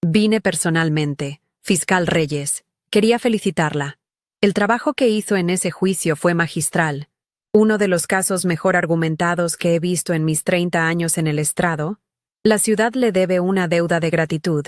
Vine personalmente. Fiscal Reyes, quería felicitarla. El trabajo que hizo en ese juicio fue magistral. Uno de los casos mejor argumentados que he visto en mis 30 años en el estrado. La ciudad le debe una deuda de gratitud.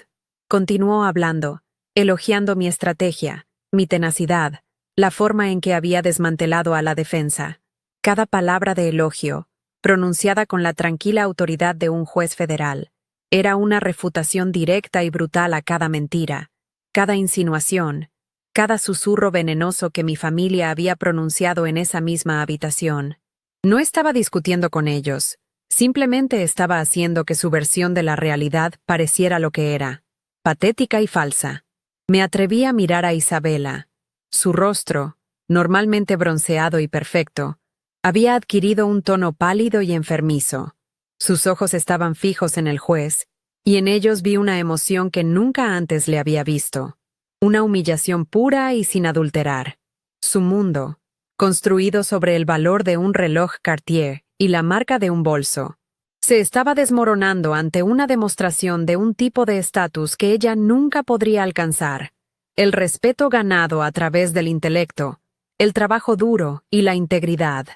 Continuó hablando, elogiando mi estrategia, mi tenacidad, la forma en que había desmantelado a la defensa. Cada palabra de elogio, pronunciada con la tranquila autoridad de un juez federal, era una refutación directa y brutal a cada mentira, cada insinuación, cada susurro venenoso que mi familia había pronunciado en esa misma habitación. No estaba discutiendo con ellos, simplemente estaba haciendo que su versión de la realidad pareciera lo que era, patética y falsa. Me atreví a mirar a Isabela. Su rostro, normalmente bronceado y perfecto, había adquirido un tono pálido y enfermizo. Sus ojos estaban fijos en el juez, y en ellos vi una emoción que nunca antes le había visto. Una humillación pura y sin adulterar. Su mundo, construido sobre el valor de un reloj Cartier y la marca de un bolso, se estaba desmoronando ante una demostración de un tipo de estatus que ella nunca podría alcanzar. El respeto ganado a través del intelecto, el trabajo duro y la integridad.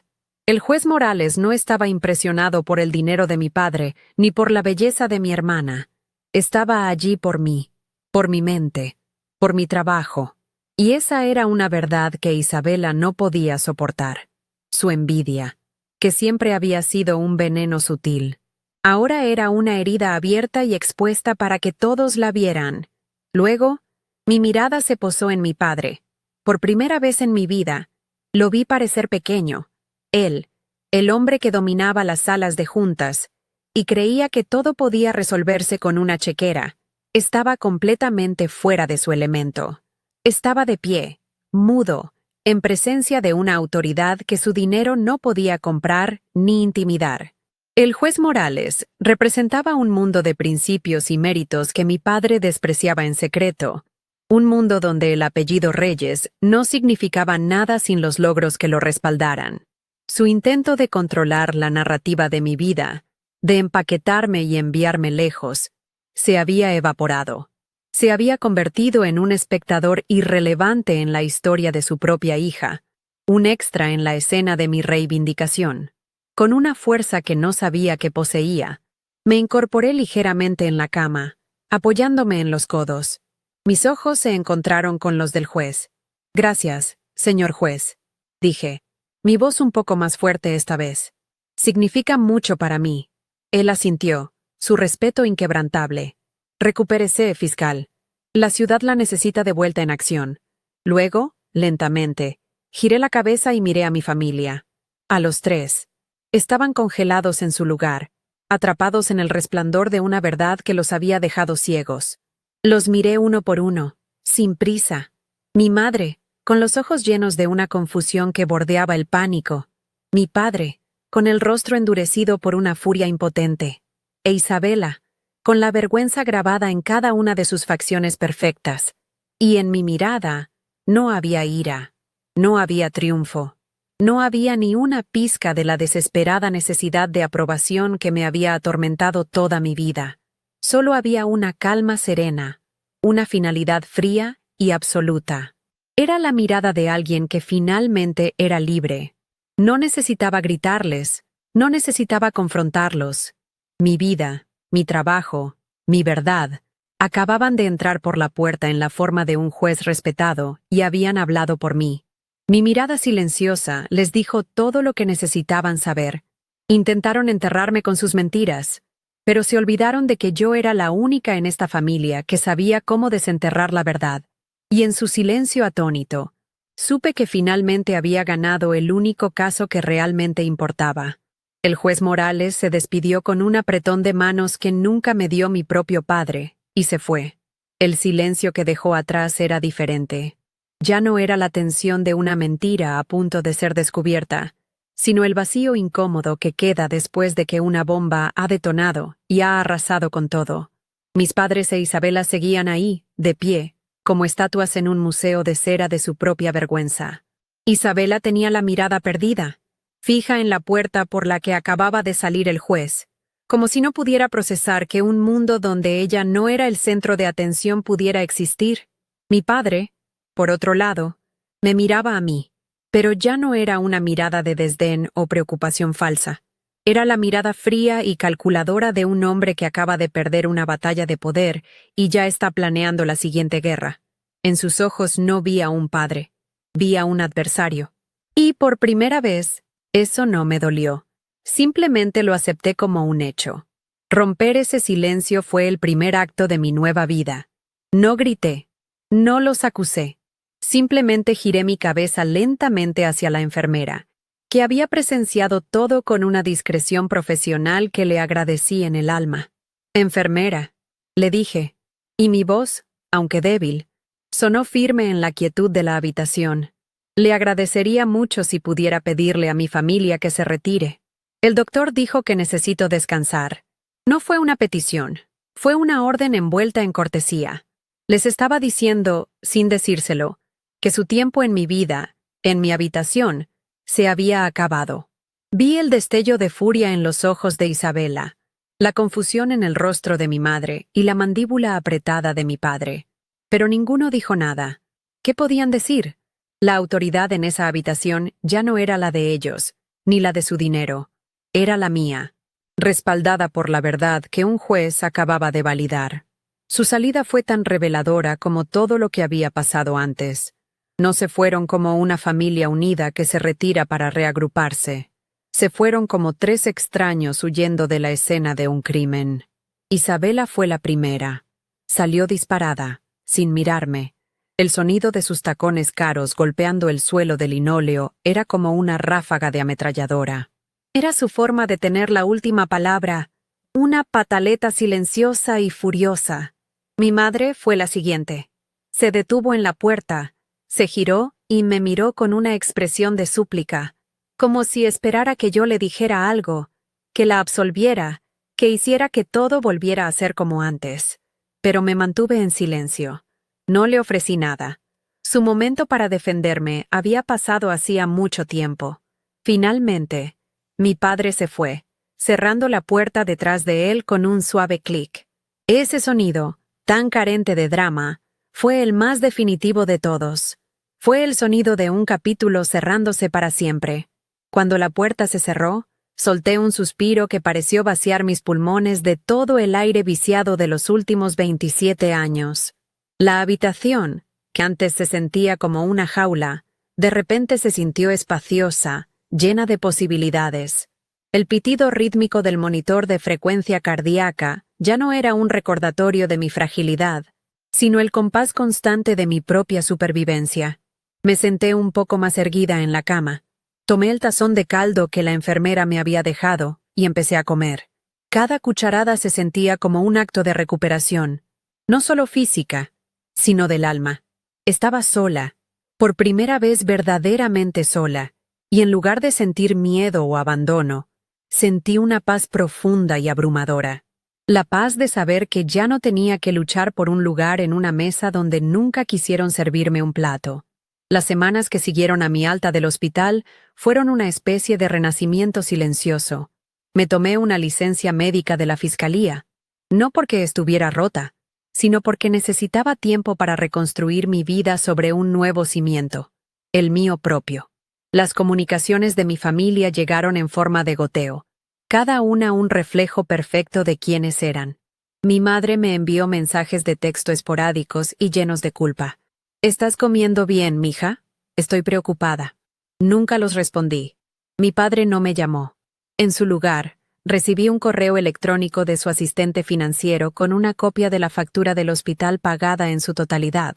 El juez Morales no estaba impresionado por el dinero de mi padre ni por la belleza de mi hermana. Estaba allí por mí, por mi mente, por mi trabajo. Y esa era una verdad que Isabela no podía soportar. Su envidia, que siempre había sido un veneno sutil. Ahora era una herida abierta y expuesta para que todos la vieran. Luego, mi mirada se posó en mi padre. Por primera vez en mi vida, lo vi parecer pequeño. Él, el hombre que dominaba las salas de juntas, y creía que todo podía resolverse con una chequera, estaba completamente fuera de su elemento. Estaba de pie, mudo, en presencia de una autoridad que su dinero no podía comprar ni intimidar. El juez Morales representaba un mundo de principios y méritos que mi padre despreciaba en secreto, un mundo donde el apellido Reyes no significaba nada sin los logros que lo respaldaran. Su intento de controlar la narrativa de mi vida, de empaquetarme y enviarme lejos, se había evaporado. Se había convertido en un espectador irrelevante en la historia de su propia hija, un extra en la escena de mi reivindicación. con una fuerza que no sabía que poseía. Me incorporé ligeramente en la cama, apoyándome en los codos. Mis ojos se encontraron con los del juez. «Gracias, señor juez», dije, mi voz un poco más fuerte esta vez. «Significa mucho para mí». Él asintió, su respeto inquebrantable. «Recupérese, fiscal. La ciudad la necesita de vuelta en acción». Luego, lentamente, giré la cabeza y miré a mi familia. A los tres. Estaban congelados en su lugar, atrapados en el resplandor de una verdad que los había dejado ciegos. Los miré uno por uno, sin prisa. Mi madre, con los ojos llenos de una confusión que bordeaba el pánico. Mi padre, con el rostro endurecido por una furia impotente. E Isabela, con la vergüenza grabada en cada una de sus facciones perfectas. Y en mi mirada, no había ira, no había triunfo. No había ni una pizca de la desesperada necesidad de aprobación que me había atormentado toda mi vida. Solo había una calma serena, una finalidad fría y absoluta. Era la mirada de alguien que finalmente era libre. No necesitaba gritarles, no necesitaba confrontarlos. Mi vida, mi trabajo, mi verdad, acababan de entrar por la puerta en la forma de un juez respetado y habían hablado por mí. Mi mirada silenciosa les dijo todo lo que necesitaban saber. Intentaron enterrarme con sus mentiras, pero se olvidaron de que yo era la única en esta familia que sabía cómo desenterrar la verdad. Y en su silencio atónito, supe que finalmente había ganado el único caso que realmente importaba. El juez Morales se despidió con un apretón de manos que nunca me dio mi propio padre, y se fue. El silencio que dejó atrás era diferente. Ya no era la tensión de una mentira a punto de ser descubierta, sino el vacío incómodo que queda después de que una bomba ha detonado y ha arrasado con todo. Mis padres e Isabela seguían ahí, de pie, como estatuas en un museo de cera de su propia vergüenza. Isabela tenía la mirada perdida, fija en la puerta por la que acababa de salir el juez, como si no pudiera procesar que un mundo donde ella no era el centro de atención pudiera existir. Mi padre, por otro lado, me miraba a mí, pero ya no era una mirada de desdén o preocupación falsa. Era la mirada fría y calculadora de un hombre que acaba de perder una batalla de poder y ya está planeando la siguiente guerra. En sus ojos no vi a un padre, vi a un adversario. Y por primera vez, eso no me dolió. Simplemente lo acepté como un hecho. Romper ese silencio fue el primer acto de mi nueva vida. No grité, no los acusé. Simplemente giré mi cabeza lentamente hacia la enfermera, que había presenciado todo con una discreción profesional que le agradecí en el alma. «Enfermera», le dije, y mi voz, aunque débil, sonó firme en la quietud de la habitación. Le agradecería mucho si pudiera pedirle a mi familia que se retire. El doctor dijo que necesito descansar. No fue una petición, fue una orden envuelta en cortesía. Les estaba diciendo, sin decírselo, que su tiempo en mi vida, en mi habitación, se había acabado. Vi el destello de furia en los ojos de Isabela, la confusión en el rostro de mi madre y la mandíbula apretada de mi padre. Pero ninguno dijo nada. ¿Qué podían decir? La autoridad en esa habitación ya no era la de ellos, ni la de su dinero. Era la mía, respaldada por la verdad que un juez acababa de validar. Su salida fue tan reveladora como todo lo que había pasado antes. No se fueron como una familia unida que se retira para reagruparse. Se fueron como tres extraños huyendo de la escena de un crimen. Isabela fue la primera. Salió disparada, sin mirarme. El sonido de sus tacones caros golpeando el suelo de linóleo era como una ráfaga de ametralladora. Era su forma de tener la última palabra, una pataleta silenciosa y furiosa. Mi madre fue la siguiente. Se detuvo en la puerta, se giró y me miró con una expresión de súplica, como si esperara que yo le dijera algo, que la absolviera, que hiciera que todo volviera a ser como antes. Pero me mantuve en silencio. No le ofrecí nada. Su momento para defenderme había pasado hacía mucho tiempo. Finalmente, mi padre se fue, cerrando la puerta detrás de él con un suave clic. Ese sonido, tan carente de drama, fue el más definitivo de todos. Fue el sonido de un capítulo cerrándose para siempre. Cuando la puerta se cerró, Solté un suspiro que pareció vaciar mis pulmones de todo el aire viciado de los últimos 27 años. La habitación, que antes se sentía como una jaula, de repente se sintió espaciosa, llena de posibilidades. El pitido rítmico del monitor de frecuencia cardíaca ya no era un recordatorio de mi fragilidad, sino el compás constante de mi propia supervivencia. Me senté un poco más erguida en la cama. Tomé el tazón de caldo que la enfermera me había dejado y empecé a comer. Cada cucharada se sentía como un acto de recuperación, no solo física, sino del alma. Estaba sola, por primera vez verdaderamente sola, y en lugar de sentir miedo o abandono, sentí una paz profunda y abrumadora. La paz de saber que ya no tenía que luchar por un lugar en una mesa donde nunca quisieron servirme un plato. Las semanas que siguieron a mi alta del hospital fueron una especie de renacimiento silencioso. Me tomé una licencia médica de la fiscalía, no porque estuviera rota, sino porque necesitaba tiempo para reconstruir mi vida sobre un nuevo cimiento, el mío propio. Las comunicaciones de mi familia llegaron en forma de goteo, cada una un reflejo perfecto de quiénes eran. Mi madre me envió mensajes de texto esporádicos y llenos de culpa. ¿Estás comiendo bien, mija? Estoy preocupada. Nunca los respondí. Mi padre no me llamó. En su lugar, recibí un correo electrónico de su asistente financiero con una copia de la factura del hospital pagada en su totalidad.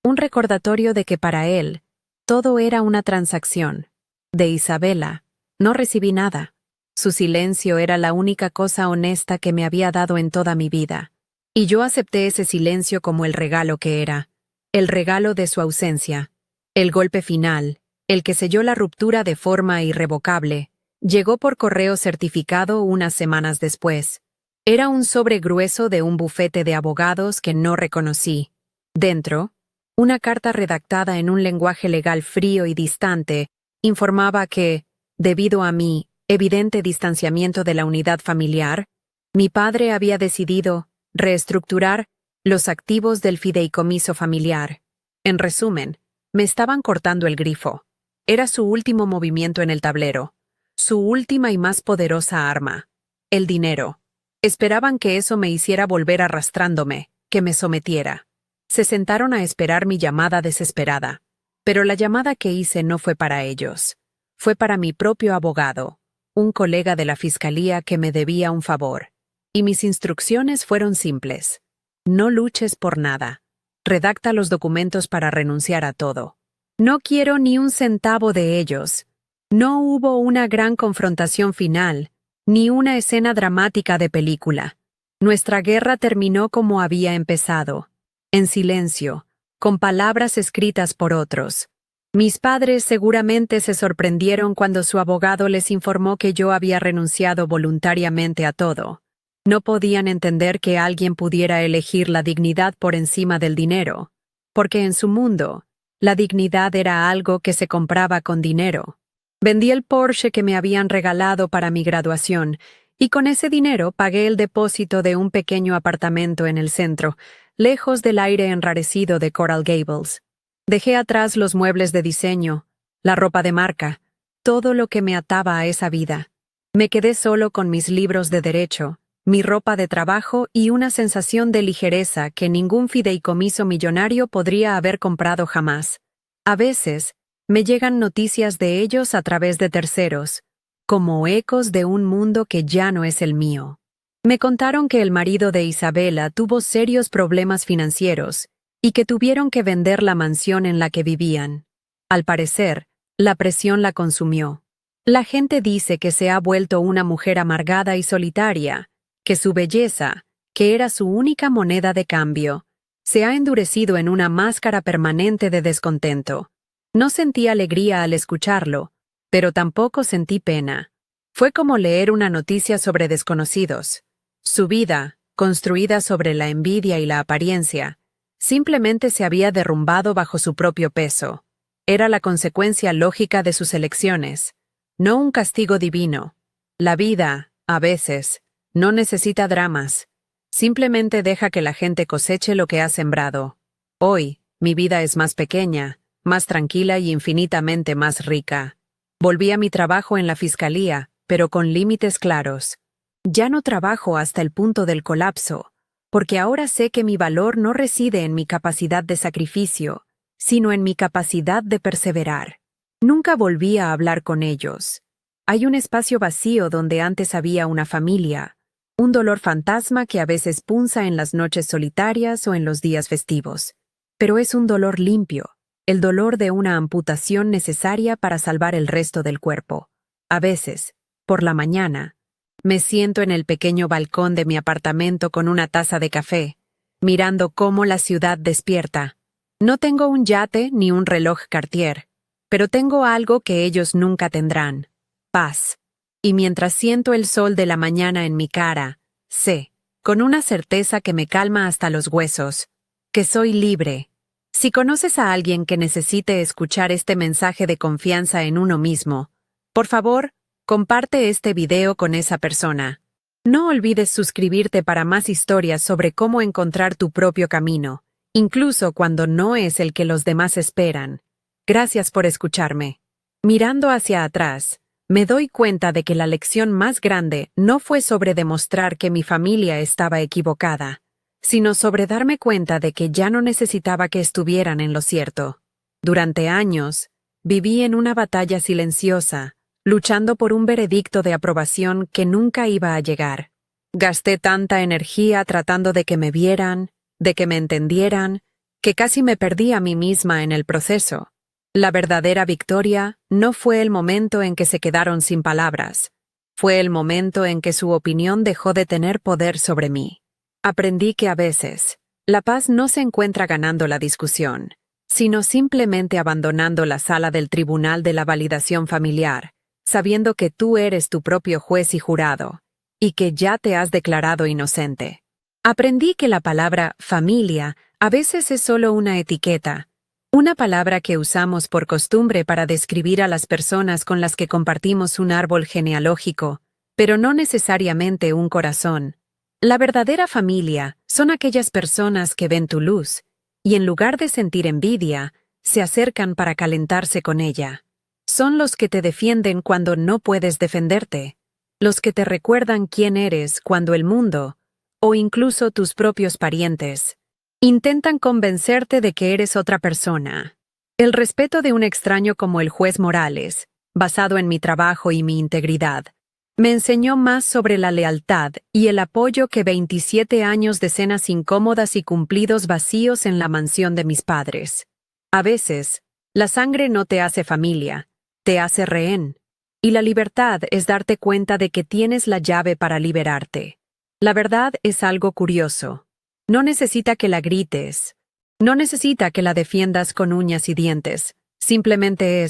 Un recordatorio de que para él, todo era una transacción. De Isabela, no recibí nada. Su silencio era la única cosa honesta que me había dado en toda mi vida. Y yo acepté ese silencio como el regalo que era. El regalo de su ausencia. El golpe final, el que selló la ruptura de forma irrevocable, llegó por correo certificado unas semanas después. Era un sobre grueso de un bufete de abogados que no reconocí. Dentro, una carta redactada en un lenguaje legal frío y distante informaba que, debido a mi evidente distanciamiento de la unidad familiar, mi padre había decidido reestructurar los activos del fideicomiso familiar. En resumen, me estaban cortando el grifo. Era su último movimiento en el tablero, su última y más poderosa arma, el dinero. Esperaban que eso me hiciera volver arrastrándome, que me sometiera. Se sentaron a esperar mi llamada desesperada, pero la llamada que hice no fue para ellos. Fue para mi propio abogado, un colega de la fiscalía que me debía un favor. Y mis instrucciones fueron simples. No luches por nada. Redacta los documentos para renunciar a todo. No quiero ni un centavo de ellos. No hubo una gran confrontación final, ni una escena dramática de película. Nuestra guerra terminó como había empezado, en silencio, con palabras escritas por otros. Mis padres seguramente se sorprendieron cuando su abogado les informó que yo había renunciado voluntariamente a todo. No podían entender que alguien pudiera elegir la dignidad por encima del dinero, porque en su mundo, la dignidad era algo que se compraba con dinero. Vendí el Porsche que me habían regalado para mi graduación, y con ese dinero pagué el depósito de un pequeño apartamento en el centro, lejos del aire enrarecido de Coral Gables. Dejé atrás los muebles de diseño, la ropa de marca, todo lo que me ataba a esa vida. Me quedé solo con mis libros de derecho, mi ropa de trabajo y una sensación de ligereza que ningún fideicomiso millonario podría haber comprado jamás. A veces, me llegan noticias de ellos a través de terceros, como ecos de un mundo que ya no es el mío. Me contaron que el marido de Isabela tuvo serios problemas financieros y que tuvieron que vender la mansión en la que vivían. Al parecer, la presión la consumió. La gente dice que se ha vuelto una mujer amargada y solitaria, que su belleza, que era su única moneda de cambio, se ha endurecido en una máscara permanente de descontento. No sentí alegría al escucharlo, pero tampoco sentí pena. Fue como leer una noticia sobre desconocidos. Su vida, construida sobre la envidia y la apariencia, simplemente se había derrumbado bajo su propio peso. Era la consecuencia lógica de sus elecciones, no un castigo divino. La vida, a veces, no necesita dramas. Simplemente deja que la gente coseche lo que ha sembrado. Hoy, mi vida es más pequeña, más tranquila y infinitamente más rica. Volví a mi trabajo en la fiscalía, pero con límites claros. Ya no trabajo hasta el punto del colapso, porque ahora sé que mi valor no reside en mi capacidad de sacrificio, sino en mi capacidad de perseverar. Nunca volví a hablar con ellos. Hay un espacio vacío donde antes había una familia, un dolor fantasma que a veces punza en las noches solitarias o en los días festivos. Pero es un dolor limpio, el dolor de una amputación necesaria para salvar el resto del cuerpo. A veces, por la mañana, me siento en el pequeño balcón de mi apartamento con una taza de café, mirando cómo la ciudad despierta. No tengo un yate ni un reloj Cartier, pero tengo algo que ellos nunca tendrán: paz. Y mientras siento el sol de la mañana en mi cara, sé, con una certeza que me calma hasta los huesos, que soy libre. Si conoces a alguien que necesite escuchar este mensaje de confianza en uno mismo, por favor, comparte este video con esa persona. No olvides suscribirte para más historias sobre cómo encontrar tu propio camino, incluso cuando no es el que los demás esperan. Gracias por escucharme. Mirando hacia atrás, me doy cuenta de que la lección más grande no fue sobre demostrar que mi familia estaba equivocada, sino sobre darme cuenta de que ya no necesitaba que estuvieran en lo cierto. Durante años, viví en una batalla silenciosa, luchando por un veredicto de aprobación que nunca iba a llegar. Gasté tanta energía tratando de que me vieran, de que me entendieran, que casi me perdí a mí misma en el proceso. La verdadera victoria no fue el momento en que se quedaron sin palabras, fue el momento en que su opinión dejó de tener poder sobre mí. Aprendí que a veces, la paz no se encuentra ganando la discusión, sino simplemente abandonando la sala del tribunal de la validación familiar, sabiendo que tú eres tu propio juez y jurado, y que ya te has declarado inocente. Aprendí que la palabra familia a veces es solo una etiqueta, una palabra que usamos por costumbre para describir a las personas con las que compartimos un árbol genealógico, pero no necesariamente un corazón. La verdadera familia son aquellas personas que ven tu luz, y en lugar de sentir envidia, se acercan para calentarse con ella. Son los que te defienden cuando no puedes defenderte, los que te recuerdan quién eres cuando el mundo, o incluso tus propios parientes, intentan convencerte de que eres otra persona. El respeto de un extraño como el juez Morales, basado en mi trabajo y mi integridad, me enseñó más sobre la lealtad y el apoyo que 27 años de cenas incómodas y cumplidos vacíos en la mansión de mis padres. A veces, la sangre no te hace familia, te hace rehén. Y la libertad es darte cuenta de que tienes la llave para liberarte. La verdad es algo curioso. No necesita que la grites. No necesita que la defiendas con uñas y dientes. Simplemente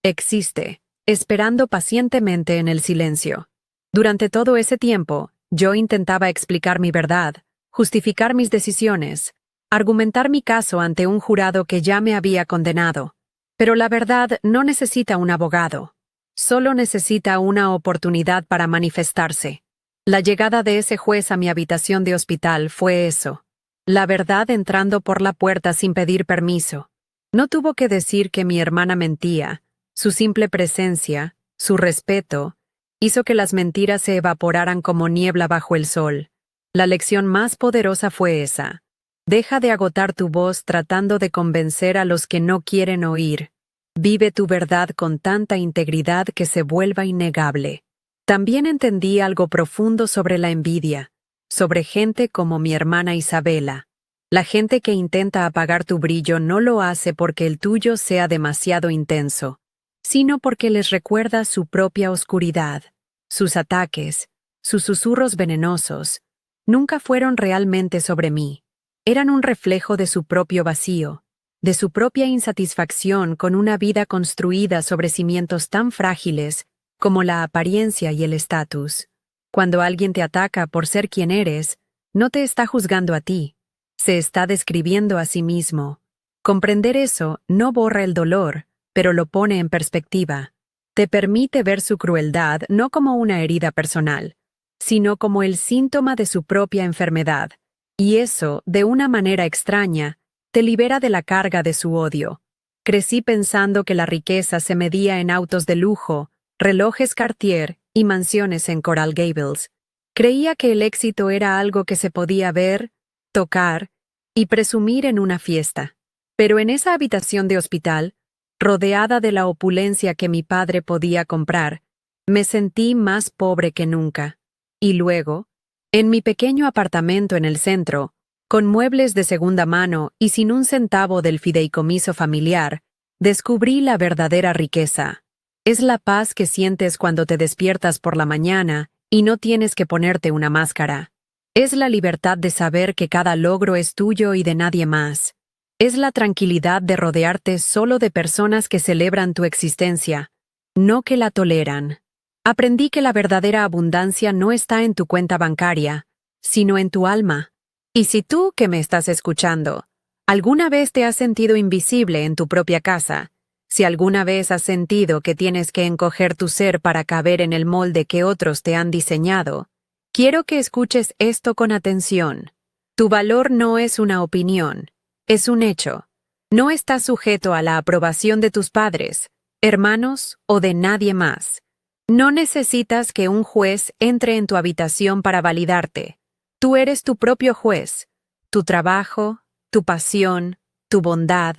existe, esperando pacientemente en el silencio. Durante todo ese tiempo, yo intentaba explicar mi verdad, justificar mis decisiones, argumentar mi caso ante un jurado que ya me había condenado. Pero la verdad no necesita un abogado. Solo necesita una oportunidad para manifestarse. La llegada de ese juez a mi habitación de hospital fue eso. La verdad entrando por la puerta sin pedir permiso. No tuvo que decir que mi hermana mentía. Su simple presencia, su respeto, hizo que las mentiras se evaporaran como niebla bajo el sol. La lección más poderosa fue esa. Deja de agotar tu voz tratando de convencer a los que no quieren oír. Vive tu verdad con tanta integridad que se vuelva innegable. También entendí algo profundo sobre la envidia, sobre gente como mi hermana Isabela. La gente que intenta apagar tu brillo no lo hace porque el tuyo sea demasiado intenso, sino porque les recuerda su propia oscuridad. Sus ataques, sus susurros venenosos, nunca fueron realmente sobre mí. Eran un reflejo de su propio vacío, de su propia insatisfacción con una vida construida sobre cimientos tan frágiles como la apariencia y el estatus. Cuando alguien te ataca por ser quien eres, no te está juzgando a ti, se está describiendo a sí mismo. Comprender eso no borra el dolor, pero lo pone en perspectiva. Te permite ver su crueldad no como una herida personal, sino como el síntoma de su propia enfermedad. Y eso, de una manera extraña, te libera de la carga de su odio. Crecí pensando que la riqueza se medía en autos de lujo, relojes Cartier y mansiones en Coral Gables. Creía que el éxito era algo que se podía ver, tocar y presumir en una fiesta. Pero en esa habitación de hospital, rodeada de la opulencia que mi padre podía comprar, me sentí más pobre que nunca. Y luego, en mi pequeño apartamento en el centro, con muebles de segunda mano y sin un centavo del fideicomiso familiar, descubrí la verdadera riqueza. Es la paz que sientes cuando te despiertas por la mañana y no tienes que ponerte una máscara. Es la libertad de saber que cada logro es tuyo y de nadie más. Es la tranquilidad de rodearte solo de personas que celebran tu existencia, no que la toleran. Aprendí que la verdadera abundancia no está en tu cuenta bancaria, sino en tu alma. Y si tú, que me estás escuchando, alguna vez te has sentido invisible en tu propia casa, si alguna vez has sentido que tienes que encoger tu ser para caber en el molde que otros te han diseñado, quiero que escuches esto con atención. Tu valor no es una opinión, es un hecho. No estás sujeto a la aprobación de tus padres, hermanos o de nadie más. No necesitas que un juez entre en tu habitación para validarte. Tú eres tu propio juez. Tu trabajo, tu pasión, tu bondad,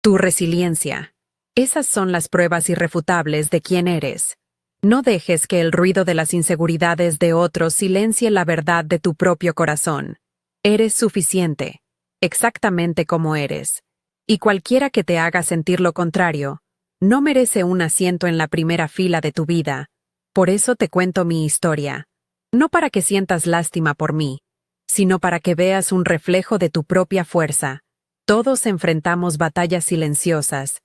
tu resiliencia. Esas son las pruebas irrefutables de quién eres. No dejes que el ruido de las inseguridades de otros silencie la verdad de tu propio corazón. Eres suficiente, exactamente como eres. Y cualquiera que te haga sentir lo contrario, no merece un asiento en la primera fila de tu vida. Por eso te cuento mi historia. No para que sientas lástima por mí, sino para que veas un reflejo de tu propia fuerza. Todos enfrentamos batallas silenciosas,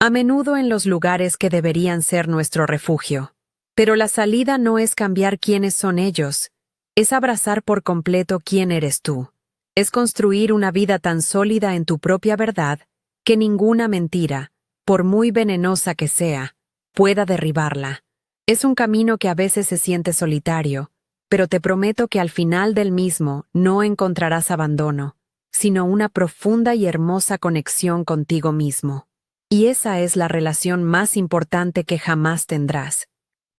a menudo en los lugares que deberían ser nuestro refugio. Pero la salida no es cambiar quiénes son ellos, es abrazar por completo quién eres tú. Es construir una vida tan sólida en tu propia verdad que ninguna mentira, por muy venenosa que sea, pueda derribarla. Es un camino que a veces se siente solitario, pero te prometo que al final del mismo no encontrarás abandono, sino una profunda y hermosa conexión contigo mismo. Y esa es la relación más importante que jamás tendrás.